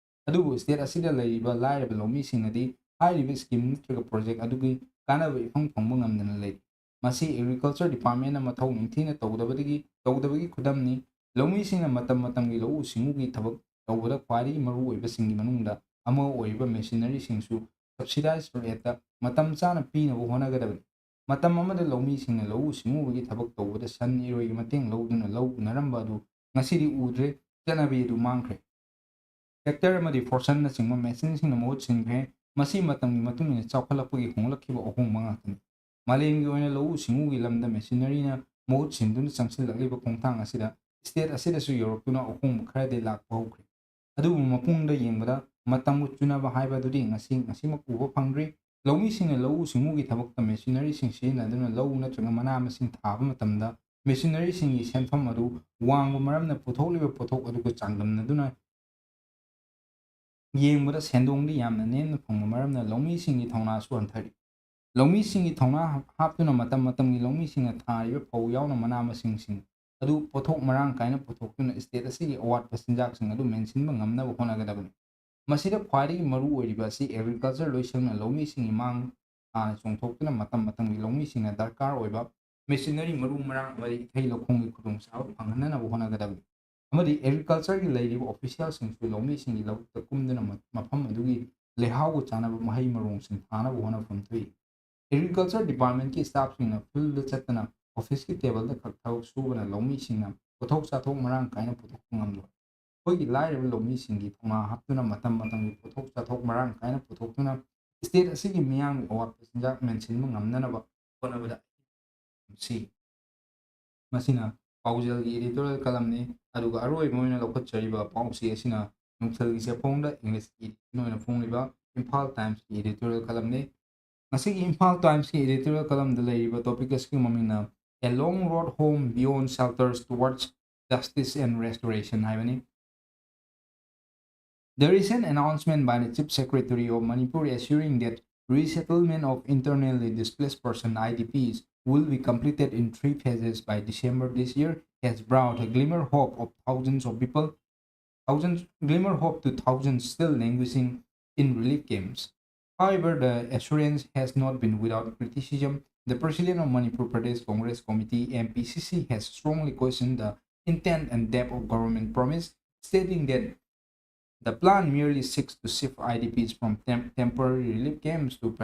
ꯑꯗꯨꯕꯨ ꯁ꯭ꯇꯦꯠ ꯑꯁꯤꯗ ꯂꯩꯔꯤꯕ ꯂꯥꯏꯔꯕ ꯂꯧꯃꯤꯁꯤꯡꯅꯗꯤ ꯍꯥꯏꯔꯤꯕ ꯁ꯭ꯀꯤꯝ ꯅꯠꯇ꯭ꯔꯒ ꯄ꯭ꯔꯣꯖꯦꯛ ꯑꯗꯨꯒꯤ ꯀꯥꯟꯅꯕ ꯏꯐꯪ ꯐꯪꯕ ꯉꯝꯗꯅ ꯂꯩꯔꯤ꯫ ꯃꯁꯤ ꯑꯦꯒ꯭ꯔꯤꯀꯜꯆꯔ ꯗꯤꯄꯥꯔꯠꯃꯦꯟꯠꯅ ꯃꯊꯧ ꯅꯤꯡꯊꯤꯅ ꯇꯧꯗꯕꯒꯤ ꯈꯨꯗꯝꯅꯤ꯫ ꯂꯧꯃꯤꯁꯤꯡꯅ ꯃꯇꯝ ꯃꯇꯝꯒꯤ ꯂꯧꯎ-ꯁꯤꯡꯎꯒꯤ ꯊꯕꯛ ꯇꯧꯕꯗ ꯈ꯭ꯋꯥꯏꯗꯒꯤ ꯃꯔꯨꯑꯣꯏꯕꯁꯤꯡꯒꯤ ꯃꯅꯨꯡꯗ ꯑꯃ ꯑꯣꯏꯔꯤꯕ ꯃꯦꯁꯤꯅꯔꯤꯁꯤꯡꯁꯨ ꯁꯕꯁꯤꯗꯥꯏꯖ ꯔꯦꯠꯇ ꯃꯇꯝ ꯆꯥꯅ ꯄꯤꯅꯕ ꯍꯣꯠꯅꯒꯗꯕꯅꯤ꯫ ꯃꯇꯝ ꯑꯃꯗ ꯂꯧꯃꯤꯁꯤꯡꯅ ꯂꯧꯎ-ꯁꯤꯡꯎꯕꯒꯤ ꯊꯕꯛ ꯇꯧꯕꯗ ꯁꯟ ꯏꯔꯣꯏꯒꯤ ꯃꯇꯦꯡ ꯂꯧꯗꯨꯅ ꯂꯧ ꯎꯅꯔꯝꯕ ꯑꯗꯨ ꯉꯁꯤꯗꯤ ꯎꯗ꯭ꯔꯦ, ꯆꯠꯅꯕꯤ ꯑꯗꯨ ꯃꯥꯡꯈ꯭ꯔꯦ꯫ ꯇ꯭ꯔꯦꯛꯇꯔ ꯑꯃꯗꯤ ꯐꯣꯔꯁꯟꯅꯆꯤꯡꯕ ꯃꯦꯁꯤꯟꯁꯤꯡꯅ ꯃꯍꯨꯠ ꯁꯤꯟꯈ꯭ꯔꯦ꯫ ꯃꯁꯤ ꯃꯇꯝꯒꯤ ꯃꯇꯨꯡ ꯏꯟꯅ ꯆꯥꯎꯈꯠꯂꯛꯄꯒꯤ ꯍꯣꯡꯂꯛꯈꯤꯕ ꯑꯍꯣꯡꯕ ꯉꯥꯛꯇꯅꯤ꯫ ꯃꯥꯂꯦꯝꯒꯤ ꯑꯣꯏꯅ ꯂꯧꯎ-ꯁꯤꯡꯎꯒꯤ ꯂꯝꯗ ꯃꯦꯁꯤꯅꯔꯤꯅ ꯃꯍꯨꯠ ꯁꯤꯟꯗꯨꯅ ꯆꯪꯁꯤꯜꯂꯛꯂꯤꯕ ꯈꯣꯡꯊꯥꯡ ꯑꯁꯤꯗ ꯁ꯭ꯇꯦꯠ ꯑꯁꯤꯗꯁꯨ ꯌꯧꯔꯛꯇꯨꯅ ꯑꯍꯣꯡꯕ ꯈꯔꯗꯤ ꯂꯥꯛꯄ ꯍꯧꯈ꯭ꯔꯦ꯫ ꯑꯗꯨꯕꯨ ꯃꯄꯨꯡꯗ ꯌꯦꯡꯕꯗ ꯃꯇꯝꯒ ꯆꯨꯅꯕ ꯍꯥꯏꯕꯗꯨꯗꯤ ꯉꯁꯤꯃꯛ ꯎꯕ ꯐꯪꯗ꯭ꯔꯤ꯫ ꯂꯧꯃꯤꯁꯤꯡꯅ ꯂꯧꯎ-ꯁꯤꯡꯎꯒꯤ ꯊꯕꯛꯇ ꯃꯦꯁꯤꯅꯔꯤꯁꯤꯡ ꯁꯤꯖꯤꯟꯅꯗꯨꯅ ꯂꯧ ꯅꯠꯇ꯭ꯔꯒ ꯃꯅꯥ-ꯃꯁꯤꯡ ꯊꯥꯕ ꯃꯇꯝꯗ ꯃꯦꯁꯤꯅꯔꯤꯁꯤꯡꯒꯤ ꯁꯦꯟꯐꯝ ꯑꯗꯨ ꯋꯥꯡꯕ ꯃꯔꯝꯅ ꯄꯨꯊꯣꯛꯂꯤꯕ ꯄꯣꯠꯊꯣꯛ ꯑꯗꯨꯒ ꯆꯥꯡꯗꯝꯅꯗꯨꯅ ꯌꯦꯡꯕꯗ ꯁꯦꯟꯗꯣꯡꯗꯤ ꯌꯥꯝꯅ ꯅꯦꯝꯅ ꯐꯪꯕ ꯃꯔꯝꯅ ꯂꯧꯃꯤꯁꯤꯡꯒꯤ ꯊꯧꯅꯥꯁꯨ ꯍꯟꯊꯔꯤ꯫ ꯂꯧꯃꯤꯁꯤꯡꯒꯤ ꯊꯧꯅꯥ ꯍꯥꯞꯇꯨꯅ ꯃꯇꯝ ꯃꯇꯝꯒꯤ ꯂꯧꯃꯤꯁꯤꯡꯅ ꯊꯥꯔꯤꯕ ꯐꯧ ꯌꯥꯎꯅ ꯃꯅꯥ-ꯃꯁꯤꯡꯁꯤꯡ ꯑꯗꯨ ꯄꯣꯠꯊꯣꯛ ꯃꯔꯥꯡ ꯀꯥꯏꯅ ꯄꯨꯊꯣꯛꯇꯨꯅ ꯁ꯭ꯇꯦꯠ ꯑꯁꯤꯒꯤ ꯑꯋꯥꯠꯄ ꯆꯤꯟꯖꯥꯛꯁꯤꯡ ꯑꯗꯨ ꯃꯦꯟꯁꯤꯟꯕ ꯉꯝꯅꯕ ꯍꯣꯠꯅꯒꯗꯕꯅꯤ꯫ ꯃꯁꯤꯗ ꯈ꯭ꯋꯥꯏꯗꯒꯤ ꯃꯔꯨ ꯑꯣꯏꯔꯤꯕ ꯑꯁꯤ ꯑꯦꯒ꯭ꯔꯤꯀꯜꯆꯔ ꯂꯣꯏꯁꯪꯅ ꯂꯧꯃꯤꯁꯤꯡꯒꯤ ꯃꯥꯡ ꯊꯥꯅ ꯆꯣꯡꯊꯣꯛꯇꯨꯅ ꯃꯇꯝ ꯃꯇꯝꯒꯤ ꯂꯧꯃꯤꯁꯤꯡꯅ ꯗꯔꯀꯥꯔ ꯑꯣꯏꯕ ꯃꯦꯁꯤꯅꯔꯤ, ꯃꯔꯨ-ꯃꯔꯥꯡ ꯑꯃꯗꯤ ꯏꯊꯩ ꯂꯧꯈꯣꯡꯒꯤ ꯈꯨꯗꯣꯡꯆꯥꯕ ꯐꯪꯍꯟꯅꯕ ꯍꯣꯠꯅꯒꯗꯕꯅꯤ꯫ ꯑꯃꯗꯤ ꯑꯦꯒ꯭ꯔꯤꯀꯜꯆꯔꯒꯤ ꯂꯩꯔꯤꯕ ꯑꯣꯐꯤꯁꯤꯌꯦꯜꯁꯤꯡꯁꯨ ꯂꯧꯃꯤꯁꯤꯡꯒꯤ ꯂꯧꯕꯨꯛꯇ ꯀꯨꯝꯗꯨꯅ ꯃꯐꯝ ꯑꯗꯨꯒꯤ ꯂꯩꯍꯥꯎꯒ ꯆꯥꯟꯅꯕ ꯃꯍꯩ-ꯃꯔꯣꯡꯁꯤꯡ ꯊꯥꯅꯕ ꯍꯣꯠꯅꯐꯝ ꯊꯣꯛꯏ꯫ ꯑꯦꯒ꯭ꯔꯤꯀꯜꯆꯔ ꯗꯤꯄꯥꯔꯠꯃꯦꯟꯠꯀꯤ ꯁ꯭ꯇꯥꯐꯁꯤꯡꯅ ꯐꯤꯜꯗ ꯆꯠꯇꯅ ꯑꯣꯐꯤꯁꯀꯤ ꯇꯦꯕꯜꯗ ꯈꯛ ꯊꯕꯛ ꯁꯨꯕꯅ ꯂꯧꯃꯤꯁꯤꯡꯅ ꯄꯣꯠꯊꯣꯛ-ꯆꯥꯊꯣꯛ ꯃꯔꯥꯡ ꯀꯥꯏꯅ ꯄꯨꯊꯣꯛꯄ ꯉꯝꯂꯣꯏ꯫ ꯑꯩꯈꯣꯏꯒꯤ ꯂꯥꯏꯔꯕ ꯂꯧꯃꯤꯁꯤꯡꯒꯤ ꯊꯧꯅꯥ ꯍꯥꯞꯇꯨꯅ ꯃꯇꯝ ꯃꯇꯝꯒꯤ ꯄꯣꯠꯊꯣꯛ-ꯆꯥꯊꯣꯛ ꯃꯔꯥꯡ ꯀꯥꯏꯅ ꯄꯨꯊꯣꯛꯇꯨꯅ ꯁ꯭ꯇꯦꯠ ꯑꯁꯤꯒꯤ ꯃꯤꯌꯥꯝꯒꯤ ꯑꯋꯥꯠꯄ ꯆꯤꯟꯖꯥꯛ ꯃꯦꯟꯁꯤꯟꯕ ꯉꯝꯅꯅꯕ ꯍꯣꯠꯅꯕꯗ ꯁꯤ ꯃꯁꯤꯅ ꯄꯥꯎꯖꯦꯜꯒꯤ ꯏꯗꯤꯇꯣꯔꯤꯌꯦꯜ ꯀꯂꯝꯅꯤ꯫ ꯑꯗꯨꯒ ꯑꯔꯣꯏꯕ ꯑꯣꯏꯅ ꯂꯧꯈꯠꯆꯔꯤꯕ ꯄꯥꯎꯆꯦ ꯑꯁꯤꯅ ꯅꯨꯡꯊꯤꯜꯒꯤ ꯆꯦꯐꯣꯡꯗ ꯏꯪꯂꯤꯁꯀꯤ ꯏꯗꯤꯁꯟ ꯑꯣꯏꯅ ꯐꯣꯡꯂꯤꯕ ꯏꯝꯐꯥꯜ ꯇꯥꯏꯝꯁꯀꯤ ꯏꯗꯤꯇꯣꯔꯤꯌꯦꯜ ꯀꯂꯝꯅꯤ꯫ ꯉꯁꯤꯒꯤ ꯏꯝꯐꯥꯜ ꯇꯥꯏꯝꯁꯀꯤ ꯏꯗꯤꯇꯣꯔꯤꯌꯦꯜ ꯀꯂꯝꯗ ꯂꯩꯔꯤꯕ ꯇꯣꯄꯤꯛ ꯑꯁꯤꯒꯤ ꯃꯃꯤꯡꯅ "ꯑꯦ ꯂꯣꯡ road home beyond shelters ꯇꯨꯋꯥꯔꯗꯁ justice ꯑꯦꯟड ꯔꯦꯁꯇꯣꯔꯦꯁꯟ" ꯍꯥꯏꯕꯅꯤ꯫ The recent announcement by the Chief Secretary of Manipur assuring that resettlement of internally displaced person (IDPs) will be completed in 3 phases by December this year has brought a glimmer hope of thousands to thousands still languishing in relief camps. However, the assurance has not been without criticism. The president of Manipur Pradesh Congress Committee (MPCC) has strongly questioned the intent and depth of government promise, stating that the plan merely seeks to shift IDPs from temporary relief camps to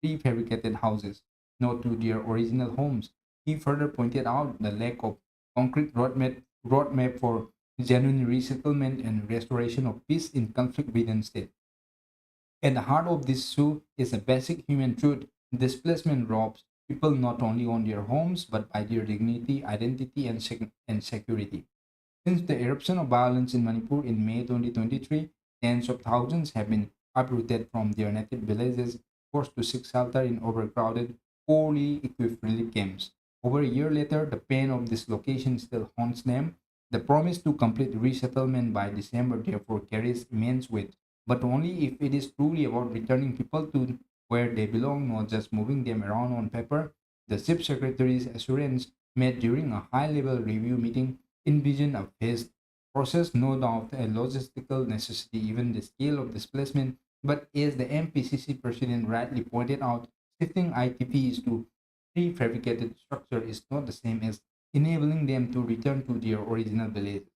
prefabricated houses, not to their original homes. He further pointed out the lack of concrete roadmap for genuine resettlement and restoration of peace in conflict-ridden states. At the heart of this issue is a basic human truth: displacement robs people not only on their homes but by their dignity, identity, and security. Since the eruption of violence in Manipur in May 2023, tens of thousands have been uprooted from their native villages, forced to seek shelter in overcrowded, poorly equipped relief camps. Over a year later, the pain of dislocation still haunts them. The promise to complete resettlement by December therefore carries immense weight, but only if it is truly about returning people to where they belong, not just moving them around on paper. The Chief Secretary's assurance made during a high level review meeting envision a phased process, no doubt a logistical necessity, even the scale of displacement. But as the MPCC president rightly pointed out, shifting ITPs to prefabricated structure is not the same as enabling them to return to their original village.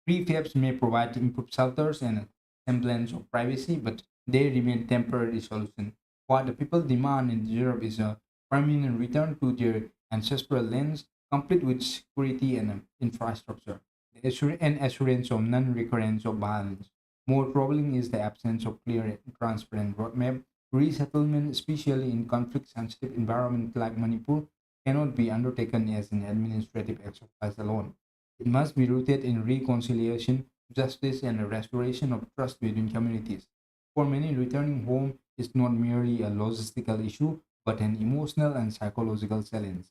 Prefabs may provide improved shelters and a semblance of privacy, but they remain temporary solutions. What the people demand and deserve is a permanent return to their ancestral lands, complete with security and infrastructure. an assurance of non-recurrence of violence. More troubling is the absence of clear and transparent roadmap. Resettlement, especially in conflict-sensitive environments like Manipur, cannot be undertaken as an administrative exercise alone. It must be rooted in reconciliation, justice, and the restoration of trust within communities. For many, returning home is not merely a logistical issue, but an emotional and psychological challenge.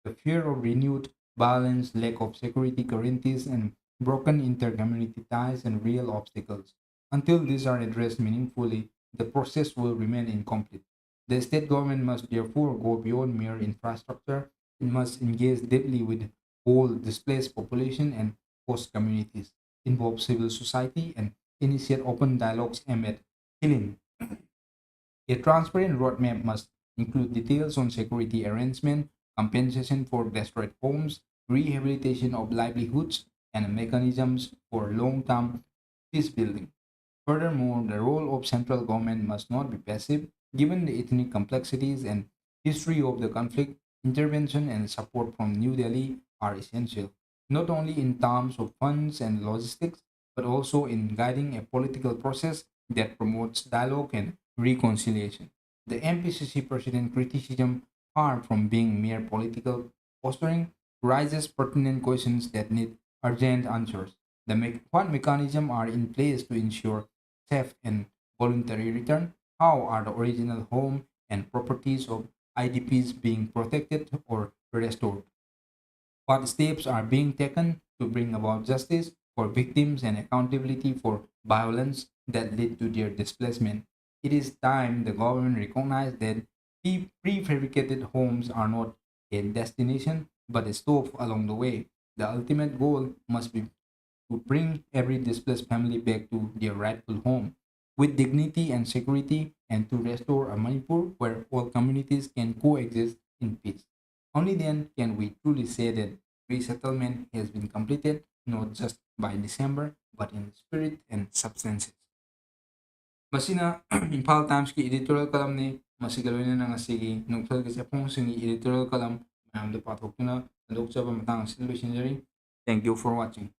The fear of renewed violence, lack of security guarantees, and broken inter-community ties and real obstacles. Until these are addressed meaningfully, the process will remain incomplete. The state government must therefore go beyond mere infrastructure. It must engage deeply with whole displaced population and host communities, involve civil society, and initiate open dialogues aimed at healing. A transparent roadmap must include details on security arrangement, compensation for destroyed homes, rehabilitation of livelihoods, and mechanisms for long-term peace building. Furthermore, the role of central government must not be passive. Given the ethnic complexities and history of the conflict, intervention and support from New Delhi are essential, not only in terms of funds and logistics, but also in guiding a political process that promotes dialogue and reconciliation. The MPCC president criticism, far from being mere political posturing, raises pertinent questions that need urgent answers. What mechanisms are in place to ensure safe and voluntary return? How are the original home and properties of IDPs being protected or restored? What steps are being taken to bring about justice for victims and accountability for violence that led to their displacement? It is time the government recognized that prefabricated homes are not a destination but a stop along the way. The ultimate goal must be to bring every displaced family back to their rightful home with dignity and security, and to restore a Manipur where all communities can coexist in peace. Only then can we truly say that resettlement has been completed, not just by December, but in spirit and substances. ꯃꯁꯤꯅ Imphal ꯇꯥꯏꯝꯁꯀꯤ editorial ꯀꯂꯝꯅꯤ ꯃꯁꯤꯒ ꯂꯣꯏꯅꯅ ꯉꯁꯤꯒꯤ ꯅꯨꯡꯊꯤꯜꯒꯤ ꯆꯦꯐꯣꯡꯁꯤꯡꯒꯤ editorial ꯀꯂꯝ ꯃꯌꯥꯝꯗ ꯄꯥꯊꯣꯛꯇꯨꯅ ꯍꯟꯗꯣꯛꯆꯕ ꯃꯇꯥꯡ ꯑꯁꯤꯗ ꯂꯣꯏꯁꯤꯟꯖꯔꯤ thank you four washing